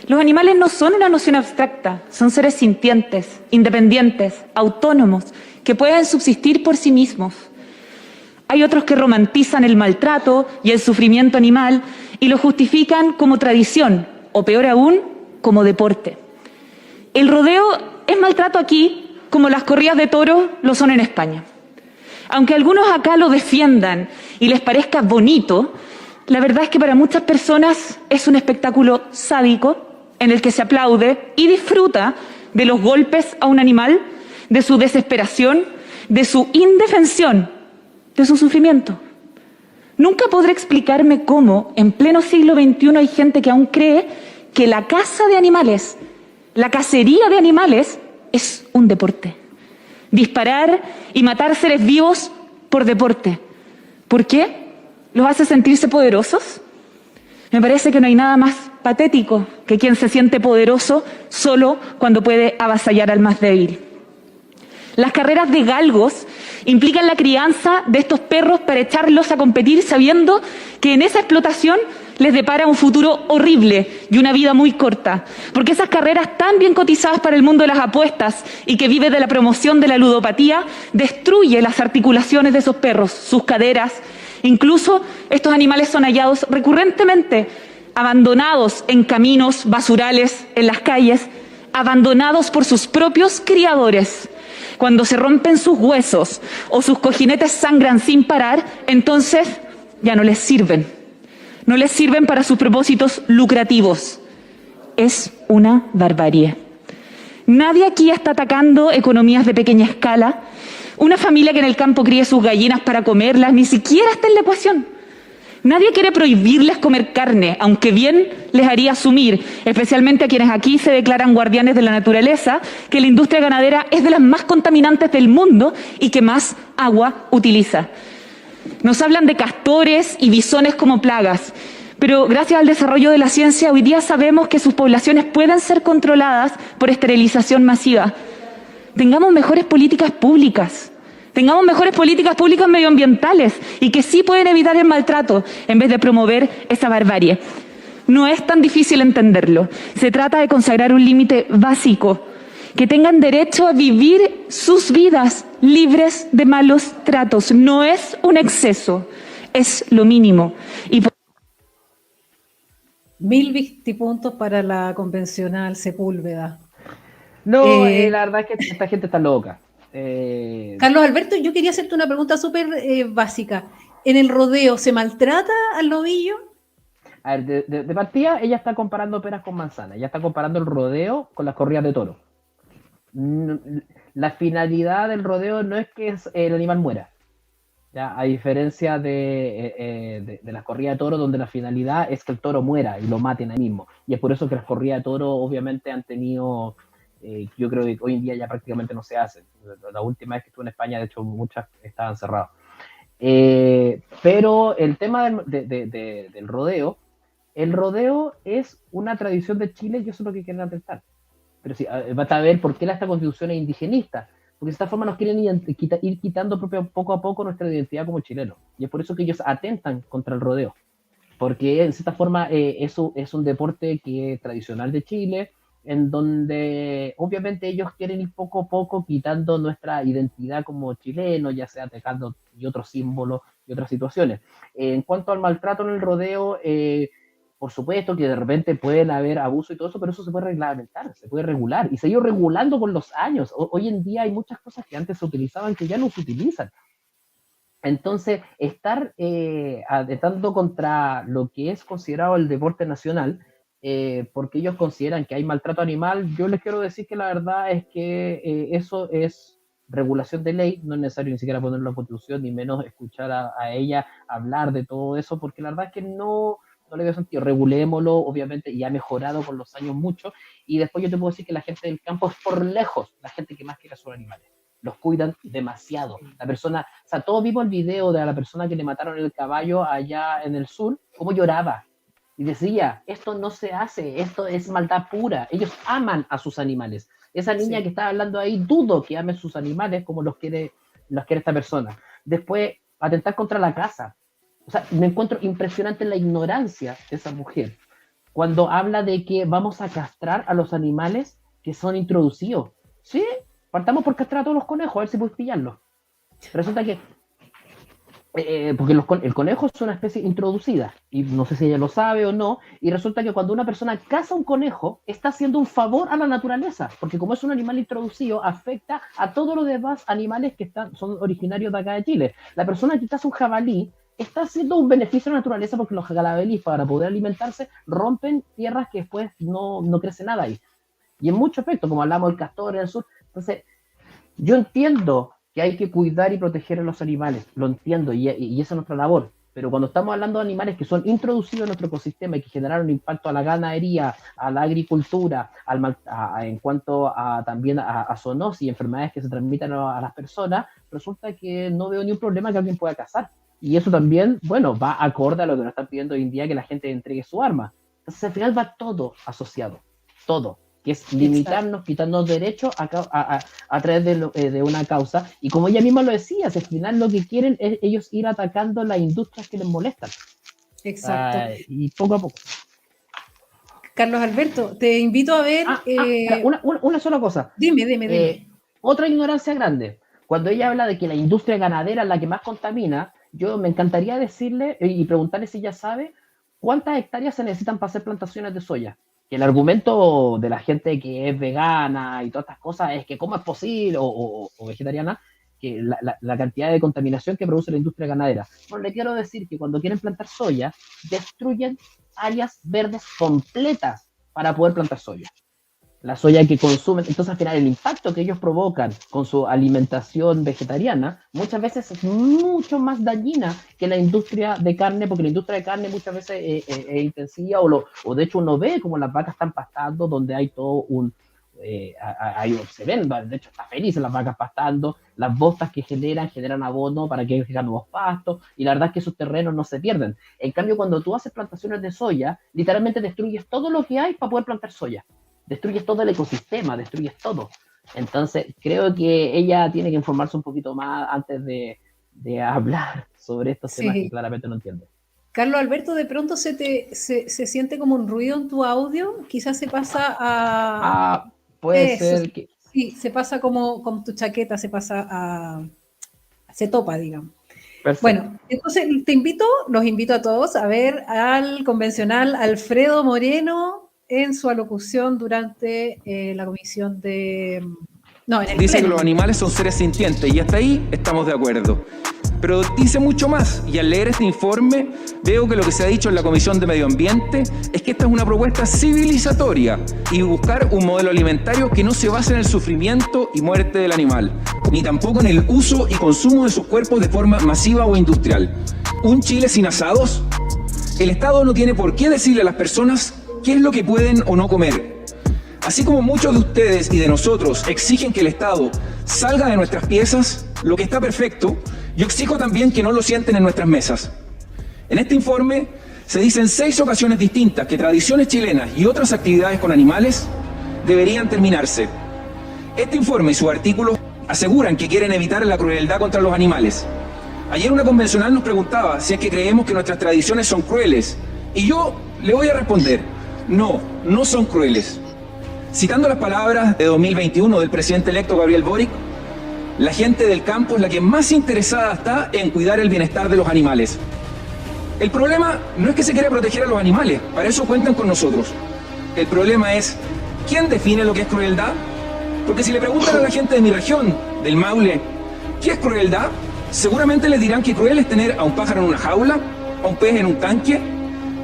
Los animales no son una noción abstracta, son seres sintientes, independientes, autónomos, que pueden subsistir por sí mismos. Hay otros que romantizan el maltrato y el sufrimiento animal y lo justifican como tradición, o peor aún, como deporte. El rodeo es maltrato aquí, como las corridas de toros lo son en España. Aunque algunos acá lo defiendan y les parezca bonito, la verdad es que para muchas personas es un espectáculo sádico en el que se aplaude y disfruta de los golpes a un animal, de su desesperación, de su indefensión, de su sufrimiento. Nunca podré explicarme cómo en pleno siglo XXI hay gente que aún cree que la caza de animales, la cacería de animales, es un deporte. Disparar y matar seres vivos por deporte. ¿Por qué? ¿Los hace sentirse poderosos? Me parece que no hay nada más patético que quien se siente poderoso solo cuando puede avasallar al más débil. Las carreras de galgos implican la crianza de estos perros para echarlos a competir sabiendo que en esa explotación les depara un futuro horrible y una vida muy corta. Porque esas carreras tan bien cotizadas para el mundo de las apuestas y que vive de la promoción de la ludopatía, destruye las articulaciones de esos perros, sus caderas. Incluso estos animales son hallados recurrentemente abandonados en caminos, basurales, en las calles, abandonados por sus propios criadores. Cuando se rompen sus huesos o sus cojinetes sangran sin parar, entonces ya no les sirven. No les sirven para sus propósitos lucrativos. Es una barbarie. Nadie aquí está atacando economías de pequeña escala. Una familia que en el campo críe sus gallinas para comerlas ni siquiera está en la ecuación. Nadie quiere prohibirles comer carne, aunque bien les haría asumir, especialmente a quienes aquí se declaran guardianes de la naturaleza, que la industria ganadera es de las más contaminantes del mundo y que más agua utiliza. Nos hablan de castores y bisones como plagas, pero gracias al desarrollo de la ciencia hoy día sabemos que sus poblaciones pueden ser controladas por esterilización masiva. Tengamos mejores políticas públicas. Tengamos mejores políticas públicas medioambientales y que sí pueden evitar el maltrato en vez de promover esa barbarie. No es tan difícil entenderlo. Se trata de consagrar un límite básico, que tengan derecho a vivir sus vidas libres de malos tratos. No es un exceso, es lo mínimo. Y 1000 victipuntos para la convencional Sepúlveda. No, la verdad es que esta gente está loca. Carlos Alberto, yo quería hacerte una pregunta súper básica. ¿En el rodeo se maltrata al novillo? A ver, de partida, ella está comparando peras con manzanas. Ella está comparando el rodeo con las corridas de toro. La finalidad del rodeo no es que el animal muera. ¿Ya? A diferencia de las corridas de toro, donde la finalidad es que el toro muera y lo maten ahí mismo. Y es por eso que las corridas de toro obviamente han tenido... yo creo que hoy en día ya prácticamente no se hacen. La última vez que estuve en España, de hecho, muchas estaban cerradas. Pero el tema del rodeo, el rodeo es una tradición de Chile y eso es lo que quieren atentar. Pero sí, vas a ver por qué esta constitución es indigenista. Porque de esta forma nos quieren ir quitando poco a poco nuestra identidad como chilenos. Y es por eso que ellos atentan contra el rodeo. Porque en cierta forma eso es un deporte que es tradicional de Chile, en donde obviamente ellos quieren ir poco a poco quitando nuestra identidad como chilenos, ya sea dejando y otros símbolos y otras situaciones. En cuanto al maltrato en el rodeo, por supuesto que de repente pueden haber abuso y todo eso, pero eso se puede reglamentar, se puede regular y se ha ido regulando con los años. Hoy en día hay muchas cosas que antes se utilizaban que ya no se utilizan. Entonces, estar atentando contra lo que es considerado el deporte nacional, porque ellos consideran que hay maltrato animal, yo les quiero decir que la verdad es que eso es regulación de ley, no es necesario ni siquiera ponerlo en la Constitución, ni menos escuchar a ella hablar de todo eso, porque la verdad es que no le veo sentido. Regulémoslo, obviamente, y ha mejorado con los años mucho, y después yo te puedo decir que la gente del campo es por lejos la gente que más quiere a sus animales. Los cuidan demasiado. La persona, o sea, todos vimos el video de la persona que le mataron el caballo allá en el sur, cómo lloraba. Y decía, esto no se hace, esto es maldad pura. Ellos aman a sus animales. Esa niña que estaba hablando ahí, dudo que ame sus animales como los quiere esta persona. Después, atentar contra la casa. O sea, me encuentro impresionante la ignorancia de esa mujer cuando habla de que vamos a castrar a los animales que son introducidos. Sí, partamos por castrar a todos los conejos, a ver si puedes pillarlos. Resulta que porque el conejo es una especie introducida, y no sé si ella lo sabe o no, y resulta que cuando una persona caza un conejo, está haciendo un favor a la naturaleza, porque como es un animal introducido, afecta a todos los demás animales que son originarios de acá de Chile. La persona que caza un jabalí está haciendo un beneficio a la naturaleza, porque los jabalíes, para poder alimentarse, rompen tierras que después no crece nada ahí. Y en muchos aspectos, como hablamos del castor en el sur. Entonces, yo entiendo que hay que cuidar y proteger a los animales, lo entiendo, y esa es nuestra labor, pero cuando estamos hablando de animales que son introducidos en nuestro ecosistema y que generaron impacto a la ganadería, a la agricultura, en cuanto a también a zoonosis y enfermedades que se transmiten a las personas, resulta que no veo ni un problema que alguien pueda cazar. Y eso también, bueno, va acorde a lo que nos están pidiendo hoy en día, que la gente entregue su arma. Entonces al final va todo asociado, todo, que es limitarnos, quitarnos derechos a través de una causa. Y como ella misma lo decía, al final lo que quieren es ellos ir atacando las industrias que les molestan. Exacto. Y poco a poco. Carlos Alberto, te invito a ver... Una sola cosa. Dime. Otra ignorancia grande. Cuando ella habla de que la industria ganadera es la que más contamina, yo me encantaría decirle y preguntarle si ella sabe cuántas hectáreas se necesitan para hacer plantaciones de soya. Que el argumento de la gente que es vegana y todas estas cosas es que cómo es posible, o vegetariana, que la cantidad de contaminación que produce la industria ganadera. Bueno, le quiero decir que cuando quieren plantar soya, destruyen áreas verdes completas para poder plantar soya. La soya que consumen, entonces al final el impacto que ellos provocan con su alimentación vegetariana muchas veces es mucho más dañina que la industria de carne, porque la industria de carne muchas veces es intensiva, o de hecho uno ve como las vacas están pastando, donde hay todo se ven, de hecho está felices las vacas pastando, las bostas que generan abono para que haya nuevos pastos, y la verdad es que esos terrenos no se pierden. En cambio, cuando tú haces plantaciones de soya, literalmente destruyes todo lo que hay para poder plantar soya. Destruyes todo el ecosistema, destruyes todo. Entonces, creo que ella tiene que informarse un poquito más antes de hablar sobre estos temas que claramente no entiende. Carlos Alberto, de pronto se siente como un ruido en tu audio, quizás se pasa a... puede ser que... Sí, se pasa como tu chaqueta, se topa, digamos. Perfecto. Bueno, entonces los invito a todos a ver al convencional Alfredo Moreno en su alocución durante la comisión de... Dice que los animales son seres sintientes y hasta ahí estamos de acuerdo. Pero dice mucho más, y al leer este informe veo que lo que se ha dicho en la Comisión de Medio Ambiente es que esta es una propuesta civilizatoria y buscar un modelo alimentario que no se base en el sufrimiento y muerte del animal, ni tampoco en el uso y consumo de sus cuerpos de forma masiva o industrial. ¿Un Chile sin asados? El Estado no tiene por qué decirle a las personas qué es lo que pueden o no comer. Así como muchos de ustedes y de nosotros exigen que el Estado salga de nuestras piezas, lo que está perfecto, yo exijo también que no lo sienten en nuestras mesas. En este informe se dice en 6 ocasiones distintas que tradiciones chilenas y otras actividades con animales deberían terminarse. Este informe y sus artículos aseguran que quieren evitar la crueldad contra los animales. Ayer una convencional nos preguntaba si es que creemos que nuestras tradiciones son crueles, y yo le voy a responder, no son crueles. Citando las palabras de 2021 del presidente electo Gabriel Boric, la gente del campo es la que más interesada está en cuidar el bienestar de los animales. El problema no es que se quiera proteger a los animales, para eso cuentan con nosotros. El problema es, ¿quién define lo que es crueldad? Porque si le preguntan a la gente de mi región, del Maule, ¿qué es crueldad? Seguramente les dirán que cruel es tener a un pájaro en una jaula, a un pez en un tanque,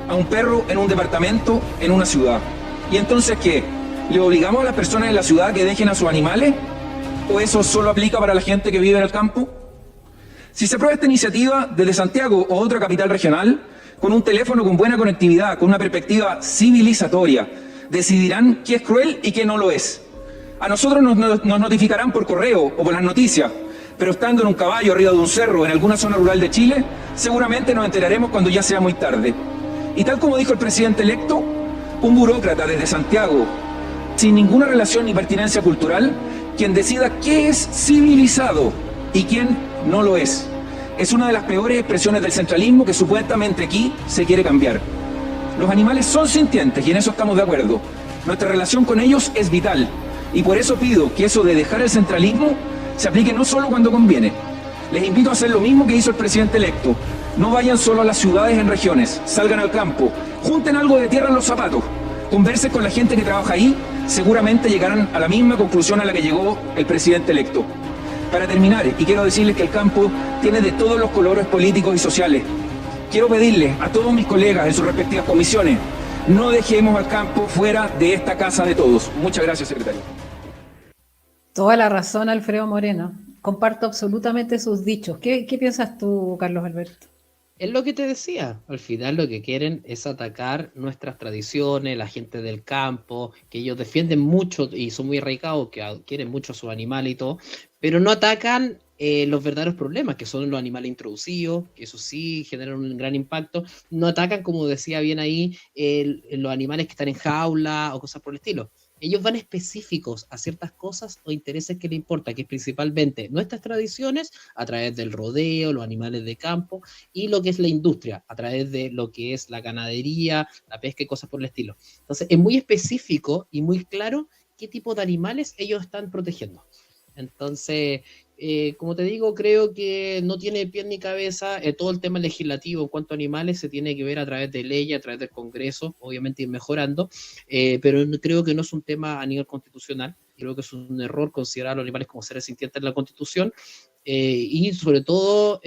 a un perro en un departamento, en una ciudad. ¿Y entonces qué? ¿Le obligamos a las personas en la ciudad que dejen a sus animales? ¿O eso solo aplica para la gente que vive en el campo? Si se aprueba esta iniciativa desde Santiago o otra capital regional, con un teléfono con buena conectividad, con una perspectiva civilizatoria, decidirán qué es cruel y qué no lo es. A nosotros nos notificarán por correo o por las noticias, pero estando en un caballo arriba de un cerro en alguna zona rural de Chile, seguramente nos enteraremos cuando ya sea muy tarde. Y tal como dijo el presidente electo, un burócrata desde Santiago sin ninguna relación ni pertinencia cultural, quien decida qué es civilizado y quién no lo es. Es una de las peores expresiones del centralismo que supuestamente aquí se quiere cambiar. Los animales son sintientes y en eso estamos de acuerdo. Nuestra relación con ellos es vital y por eso pido que eso de dejar el centralismo se aplique no solo cuando conviene. Les invito a hacer lo mismo que hizo el presidente electo. No vayan solo a las ciudades en regiones, salgan al campo, junten algo de tierra en los zapatos, conversen con la gente que trabaja ahí, seguramente llegarán a la misma conclusión a la que llegó el presidente electo. Para terminar, y quiero decirles que el campo tiene de todos los colores políticos y sociales. Quiero pedirles a todos mis colegas en sus respectivas comisiones, no dejemos al campo fuera de esta casa de todos. Muchas gracias, secretario. Toda la razón, Alfredo Moreno. Comparto absolutamente sus dichos. ¿Qué piensas tú, Carlos Alberto? Es lo que te decía, al final lo que quieren es atacar nuestras tradiciones, la gente del campo, que ellos defienden mucho y son muy arraigados, que quieren mucho a sus animales y todo, pero no atacan los verdaderos problemas, que son los animales introducidos, que eso sí generan un gran impacto. No atacan, como decía bien ahí, los animales que están en jaula o cosas por el estilo. Ellos van específicos a ciertas cosas o intereses que les importa, que es principalmente nuestras tradiciones a través del rodeo, los animales de campo y lo que es la industria, a través de lo que es la ganadería, la pesca y cosas por el estilo. Entonces es muy específico y muy claro qué tipo de animales ellos están protegiendo. Entonces, como te digo, creo que no tiene pie ni cabeza. Todo el tema legislativo en cuanto a animales se tiene que ver a través de leyes, a través del Congreso, obviamente ir mejorando, pero creo que no es un tema a nivel constitucional. Creo que es un error considerar a los animales como seres sintientes en la Constitución, y sobre todo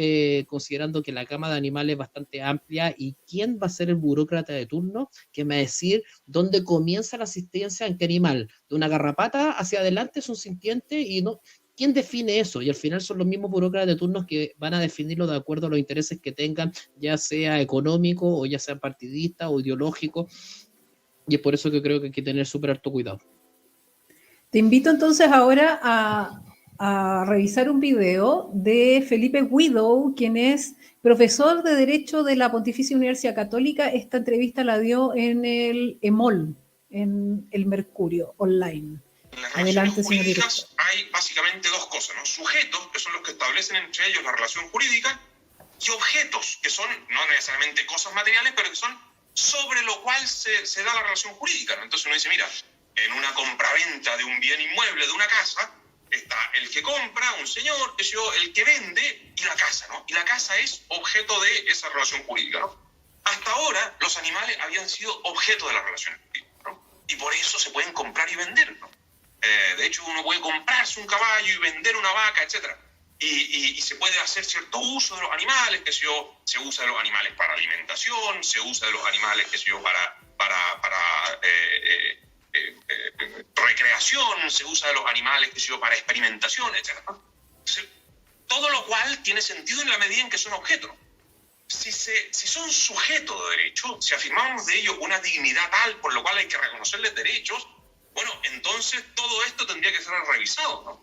considerando que la gama de animales es bastante amplia y quién va a ser el burócrata de turno que me va a decir dónde comienza la asistencia en qué animal. De una garrapata hacia adelante es un sintiente y no... ¿Quién define eso? Y al final son los mismos burócratas de turnos que van a definirlo de acuerdo a los intereses que tengan, ya sea económico o ya sea partidista o ideológico. Y es por eso que creo que hay que tener súper alto cuidado. Te invito entonces ahora a revisar un video de Felipe Guido, quien es profesor de Derecho de la Pontificia Universidad Católica. Esta entrevista la dio en el EMOL, en el Mercurio Online. En las relaciones jurídicas hay básicamente dos cosas, ¿no? Sujetos, que son los que establecen entre ellos la relación jurídica, y objetos, que son no necesariamente cosas materiales, pero que son sobre lo cual se da la relación jurídica, ¿no? Entonces uno dice, mira, en una compraventa de un bien inmueble, de una casa, está el que compra, un señor, el que vende, y la casa, ¿no? Y la casa es objeto de esa relación jurídica, ¿no? Hasta ahora los animales habían sido objeto de las relaciones jurídicas, ¿no? Y por eso se pueden comprar y vender, ¿no? De hecho, uno puede comprarse un caballo y vender una vaca, etc. Y se puede hacer cierto uso de los animales, que se usa de los animales para alimentación, se usa de los animales, para recreación, se usa de los animales, para experimentación, etc. Todo lo cual tiene sentido en la medida en que son objetos. Si son sujetos de derecho, si afirmamos de ellos una dignidad tal por lo cual hay que reconocerles derechos, bueno, entonces todo esto tendría que ser revisado, ¿no?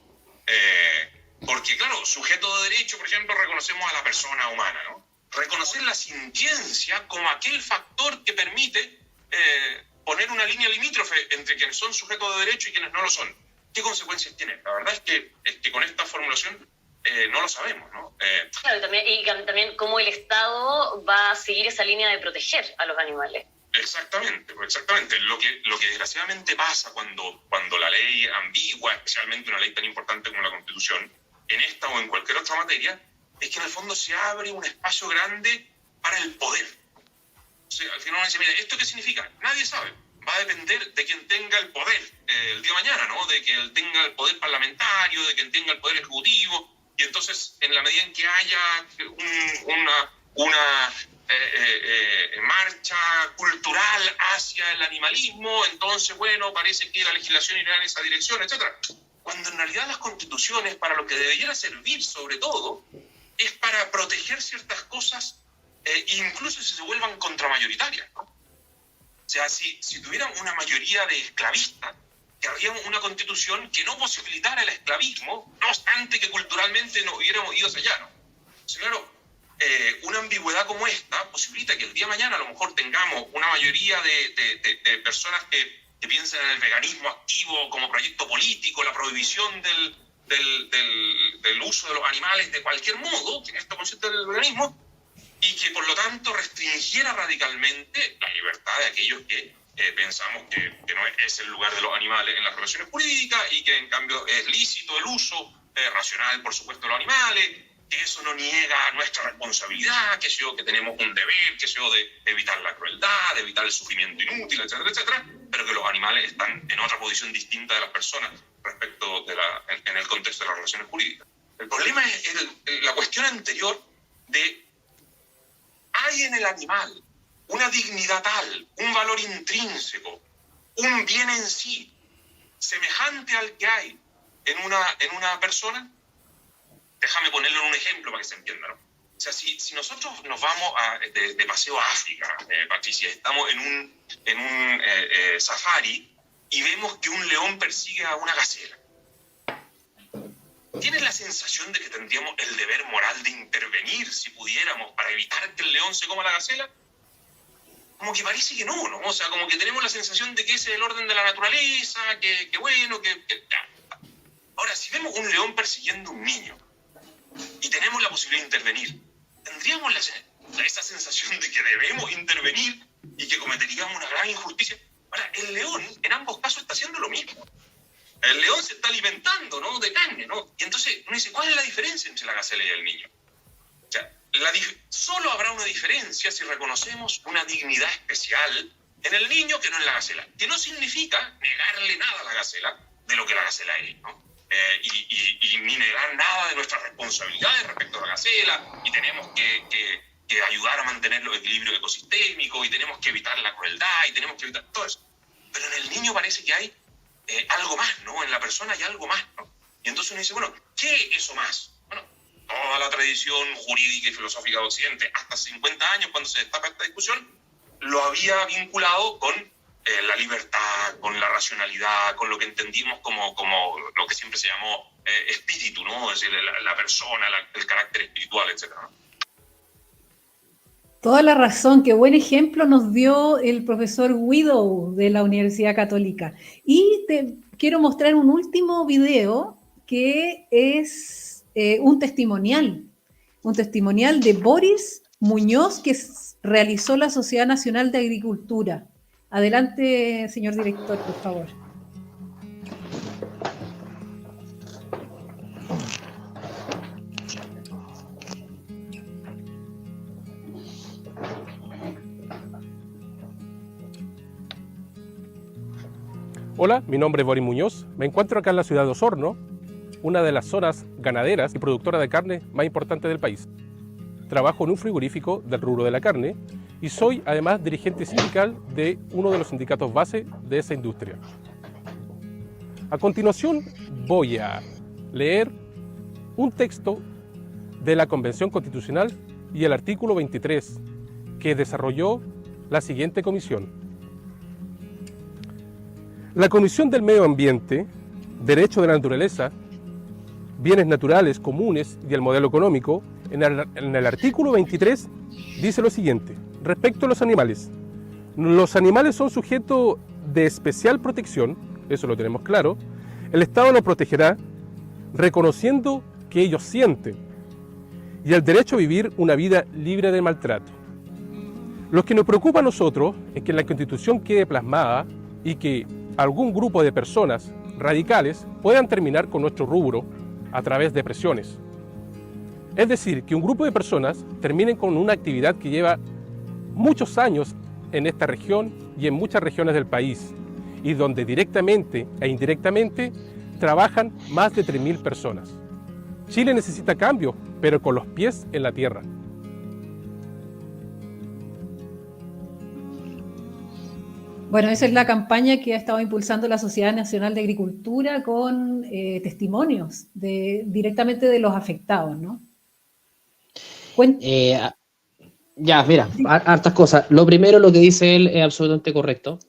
Porque, claro, sujeto de derecho, por ejemplo, reconocemos a la persona humana, ¿no? Reconocer la sintiencia como aquel factor que permite poner una línea limítrofe entre quienes son sujetos de derecho y quienes no lo son. ¿Qué consecuencias tiene? La verdad es que con esta formulación no lo sabemos, ¿no? Claro, y también cómo el Estado va a seguir esa línea de proteger a los animales. Exactamente. Lo que desgraciadamente pasa cuando la ley es ambigua, especialmente una ley tan importante como la Constitución, en esta o en cualquier otra materia, es que en el fondo se abre un espacio grande para el poder. O sea, al final uno dice, mira, ¿esto qué significa? Nadie sabe. Va a depender de quien tenga el poder el día de mañana, ¿no? De quien tenga el poder parlamentario, de quien tenga el poder ejecutivo. Y entonces, en la medida en que haya una marcha cultural hacia el animalismo, entonces, bueno, parece que la legislación irá en esa dirección, etc. Cuando en realidad las constituciones, para lo que debería servir sobre todo, es para proteger ciertas cosas, incluso si se vuelvan contramayoritarias, ¿no? O sea, si tuvieran una mayoría de esclavistas, querrían una constitución que no posibilitara el esclavismo, no obstante que culturalmente no hubiéramos ido hacia allá, ¿no? O sea, claro, una ambigüedad como esta posibilita que el día de mañana a lo mejor tengamos una mayoría de personas que que piensen en el veganismo activo como proyecto político, la prohibición del uso de los animales de cualquier modo, en este concepto del veganismo, y que por lo tanto restringiera radicalmente la libertad de aquellos que pensamos que no es el lugar de los animales en las relaciones jurídicas y que en cambio es lícito el uso racional, por supuesto, de los animales, que eso no niega nuestra responsabilidad, que tenemos un deber, de evitar la crueldad, de evitar el sufrimiento inútil, etcétera, etcétera, pero que los animales están en otra posición distinta de las personas respecto en el contexto de las relaciones jurídicas. El problema es la cuestión anterior de hay en el animal una dignidad tal, un valor intrínseco, un bien en sí, semejante al que hay en una persona. Déjame ponerlo en un ejemplo para que se entienda, ¿no? O sea, si nosotros nos vamos de paseo a África, Patricia, estamos en un safari y vemos que un león persigue a una gacela, ¿tienes la sensación de que tendríamos el deber moral de intervenir, si pudiéramos, para evitar que el león se coma la gacela? Como que parece que no. O sea, como que tenemos la sensación de que ese es el orden de la naturaleza, que bueno, Ahora, si vemos un león persiguiendo a un niño y tenemos la posibilidad de intervenir, ¿tendríamos esa sensación de que debemos intervenir y que cometeríamos una gran injusticia? Ahora, el león en ambos casos está haciendo lo mismo. El león se está alimentando, ¿no?, de carne, ¿no? Y entonces uno dice, ¿cuál es la diferencia entre la gacela y el niño? O sea, solo habrá una diferencia si reconocemos una dignidad especial en el niño que no en la gacela. Que no significa negarle nada a la gacela de lo que la gacela es, ¿no? Y ni negar nada de nuestras responsabilidades respecto a la gacela, y tenemos que ayudar a mantener los equilibrios ecosistémicos, y tenemos que evitar la crueldad, y tenemos que evitar todo eso. Pero en el niño parece que hay algo más, ¿no? En la persona hay algo más, ¿no? Y entonces uno dice, bueno, ¿qué es eso más? Bueno, toda la tradición jurídica y filosófica de Occidente, hasta 50 años, cuando se destapa esta discusión, lo había vinculado con la libertad, con la racionalidad, con lo que entendimos como lo que siempre se llamó espíritu, ¿no? Es decir, la persona, el carácter espiritual, etc., ¿no? Toda la razón, qué buen ejemplo nos dio el profesor Guido de la Universidad Católica. Y te quiero mostrar un último video que es un testimonial de Boris Muñoz que realizó la Sociedad Nacional de Agricultura. Adelante, señor director, por favor. Hola, mi nombre es Boris Muñoz. Me encuentro acá en la ciudad de Osorno, una de las zonas ganaderas y productoras de carne más importantes del país. Trabajo en un frigorífico del rubro de la carne y soy además dirigente sindical de uno de los sindicatos base de esa industria. A continuación voy a leer un texto de la Convención Constitucional y el artículo 23 que desarrolló la siguiente comisión. La Comisión del Medio Ambiente, Derecho de la Naturaleza, Bienes Naturales Comunes y el Modelo Económico, en el artículo 23 dice lo siguiente: respecto a los animales son sujetos de especial protección, eso lo tenemos claro. El Estado los protegerá reconociendo que ellos sienten y el derecho a vivir una vida libre de maltrato. Lo que nos preocupa a nosotros es que la Constitución quede plasmada y que algún grupo de personas radicales puedan terminar con nuestro rubro a través de presiones. Es decir, que un grupo de personas terminen con una actividad que lleva muchos años en esta región y en muchas regiones del país, y donde directamente e indirectamente trabajan más de 3.000 personas. Chile necesita cambio, pero con los pies en la tierra. Bueno, esa es la campaña que ha estado impulsando la Sociedad Nacional de Agricultura con testimonios directamente de los afectados, ¿no? Ya, mira, hartas cosas. Lo primero, lo que dice él es absolutamente correcto.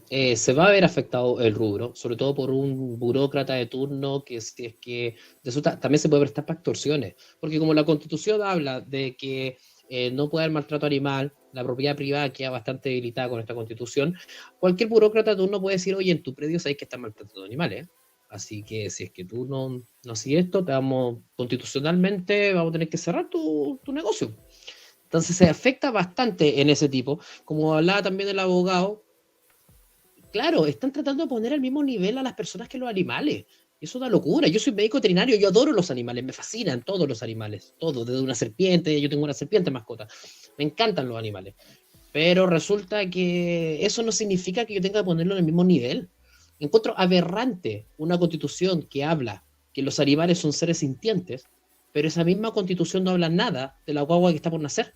Se va a ver afectado el rubro, sobre todo por un burócrata de turno que si es que resulta, también se puede prestar para extorsiones, porque como la Constitución habla de que no puede haber maltrato animal, La propiedad privada queda bastante debilitada con esta constitución. Cualquier burócrata tú no puede decir, oye, en tu predio sabes que están maltratando animales, ¿eh? Así que si es que tú no sigues esto, constitucionalmente vamos a tener que cerrar tu negocio. Entonces se afecta bastante en ese tipo. Como hablaba también el abogado, claro, están tratando de poner al mismo nivel a las personas que los animales. Es una locura. Yo soy médico veterinario, yo adoro los animales, me fascinan todos los animales, todo, desde una serpiente, yo tengo una serpiente mascota. Me encantan los animales. Pero resulta que eso no significa que yo tenga que ponerlo en el mismo nivel. Encuentro aberrante una constitución que habla que los animales son seres sintientes, pero esa misma constitución no habla nada de la guagua que está por nacer,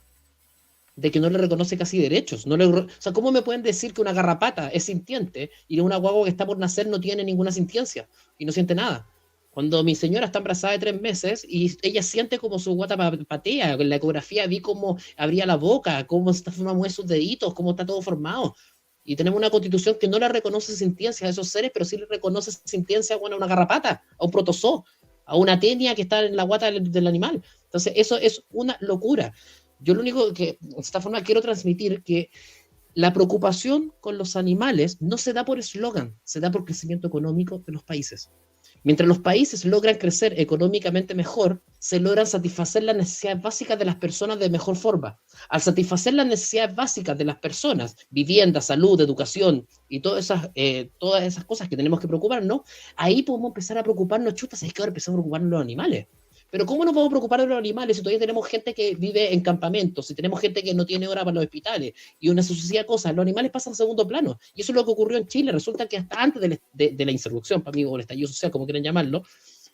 de que no le reconoce casi derechos. O sea, ¿cómo me pueden decir que una garrapata es sintiente y una guagua que está por nacer no tiene ninguna sintiencia y no siente nada? Cuando mi señora está embarazada de 3 meses y ella siente como su guata patea, en la ecografía vi cómo abría la boca, cómo está formando sus deditos, cómo está todo formado. Y tenemos una constitución que no le reconoce sintiencia a esos seres, pero sí le reconoce sintiencia a una garrapata, a un protozoo, a una tenia que está en la guata del animal. Entonces, eso es una locura. Yo lo único que, de esta forma, quiero transmitir que la preocupación con los animales no se da por eslogan, se da por crecimiento económico de los países. Mientras los países logran crecer económicamente mejor, se logran satisfacer las necesidades básicas de las personas de mejor forma. Al satisfacer las necesidades básicas de las personas, vivienda, salud, educación y todas esas cosas que tenemos que preocuparnos, ahí podemos empezar a preocuparnos, chutas, es que ahora empezamos a preocuparnos de los animales. Pero ¿cómo nos podemos preocupar de los animales si todavía tenemos gente que vive en campamentos, si tenemos gente que no tiene hora para los hospitales y una sociedad de cosas? Los animales pasan a segundo plano. Y eso es lo que ocurrió en Chile. Resulta que hasta antes de la insurrección, para mí, o el estallido social, como quieran llamarlo,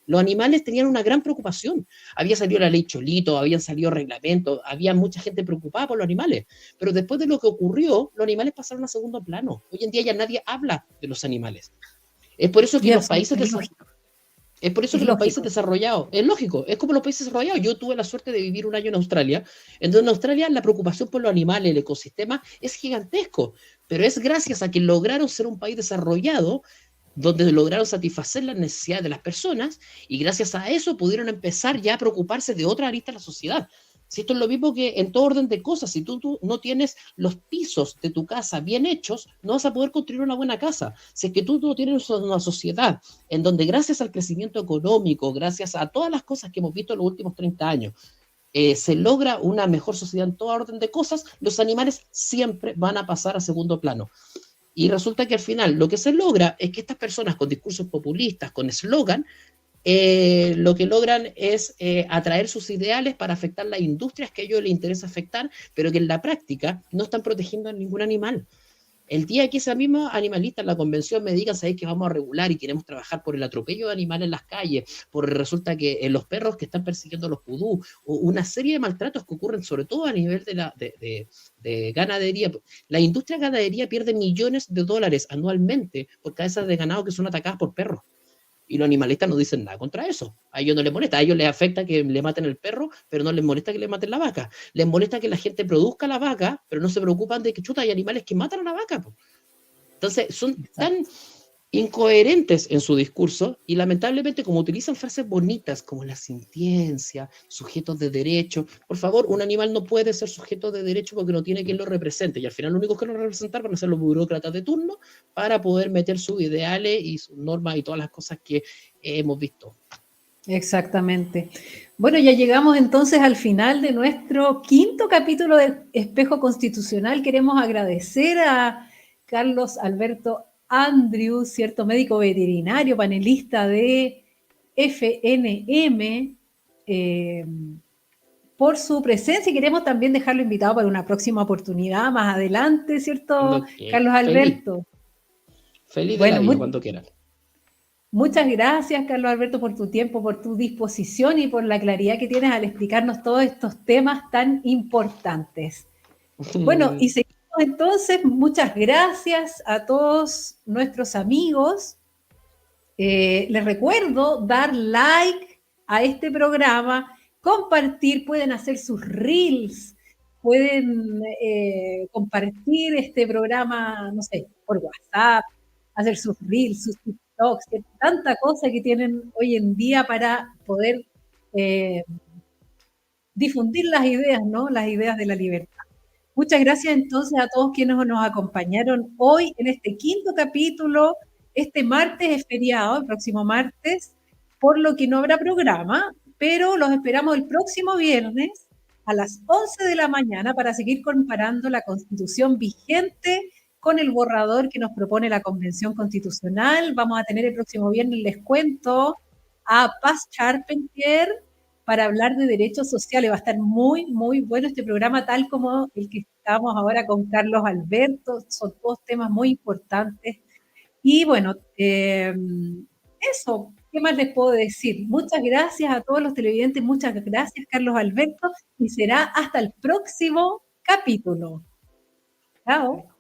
los animales tenían una gran preocupación. Había salido la ley Cholito, habían salido reglamentos, había mucha gente preocupada por los animales. Pero después de lo que ocurrió, los animales pasaron a segundo plano. Hoy en día ya nadie habla de los animales. Es por eso que los países los países desarrollados, es lógico, es como los países desarrollados. Yo tuve la suerte de vivir un año en Australia, en donde en Australia la preocupación por los animales, el ecosistema, es gigantesco, pero es gracias a que lograron ser un país desarrollado, donde lograron satisfacer las necesidades de las personas, y gracias a eso pudieron empezar ya a preocuparse de otras aristas de la sociedad. Si esto es lo mismo que en todo orden de cosas, si tú no tienes los pisos de tu casa bien hechos, no vas a poder construir una buena casa. Si es que tú no tienes una sociedad en donde gracias al crecimiento económico, gracias a todas las cosas que hemos visto en los últimos 30 años, se logra una mejor sociedad en todo orden de cosas, los animales siempre van a pasar a segundo plano. Y resulta que al final lo que se logra es que estas personas con discursos populistas, con eslogan, lo que logran es atraer sus ideales para afectar las industrias que a ellos les interesa afectar, pero que en la práctica no están protegiendo a ningún animal. El día que esa misma animalista en la convención me digan, ¿sabéis que vamos a regular y queremos trabajar por el atropello de animales en las calles? Resulta que los perros que están persiguiendo a los pudú, o una serie de maltratos que ocurren sobre todo a nivel de ganadería. La industria de ganadería pierde millones de dólares anualmente por cabezas de ganado que son atacadas por perros. Y los animalistas no dicen nada contra eso. A ellos no les molesta. A ellos les afecta que le maten el perro, pero no les molesta que le maten la vaca. Les molesta que la gente produzca la vaca, pero no se preocupan de que chuta hay animales que matan a la vaca, po. Entonces son tan incoherentes en su discurso y lamentablemente como utilizan frases bonitas como la sintiencia, sujetos de derecho. Por favor, un animal no puede ser sujeto de derecho porque no tiene quien lo represente, y al final lo único que lo representar van a ser los burócratas de turno para poder meter sus ideales y sus normas y todas las cosas que hemos visto. Exactamente. Bueno, ya llegamos entonces al final de nuestro 5º capítulo de Espejo Constitucional. Queremos agradecer a Carlos Alberto Andrews, cierto, médico veterinario, panelista de FNM, por su presencia, y queremos también dejarlo invitado para una próxima oportunidad más adelante, ¿cierto, Carlos Alberto? Feliz de la vida, cuando quieran. Muchas gracias, Carlos Alberto, por tu tiempo, por tu disposición y por la claridad que tienes al explicarnos todos estos temas tan importantes. Bueno, y seguimos entonces. Muchas gracias a todos nuestros amigos. Les recuerdo dar like a este programa, compartir, pueden hacer sus reels, pueden compartir este programa, no sé, por WhatsApp, hacer sus reels, sus TikToks, tanta cosa que tienen hoy en día para poder difundir las ideas, ¿no? Las ideas de la libertad. Muchas gracias entonces a todos quienes nos acompañaron hoy en este 5º capítulo. Este martes es feriado, el próximo martes, por lo que no habrá programa, pero los esperamos el próximo viernes a las 11 de la mañana para seguir comparando la Constitución vigente con el borrador que nos propone la Convención Constitucional. Vamos a tener el próximo viernes, les cuento, a Paz Charpentier para hablar de derechos sociales. Va a estar muy, muy bueno este programa, tal como el que estamos ahora con Carlos Alberto. Son todos temas muy importantes. Y bueno, eso, ¿qué más les puedo decir? Muchas gracias a todos los televidentes, muchas gracias, Carlos Alberto, y será hasta el próximo capítulo. Chao.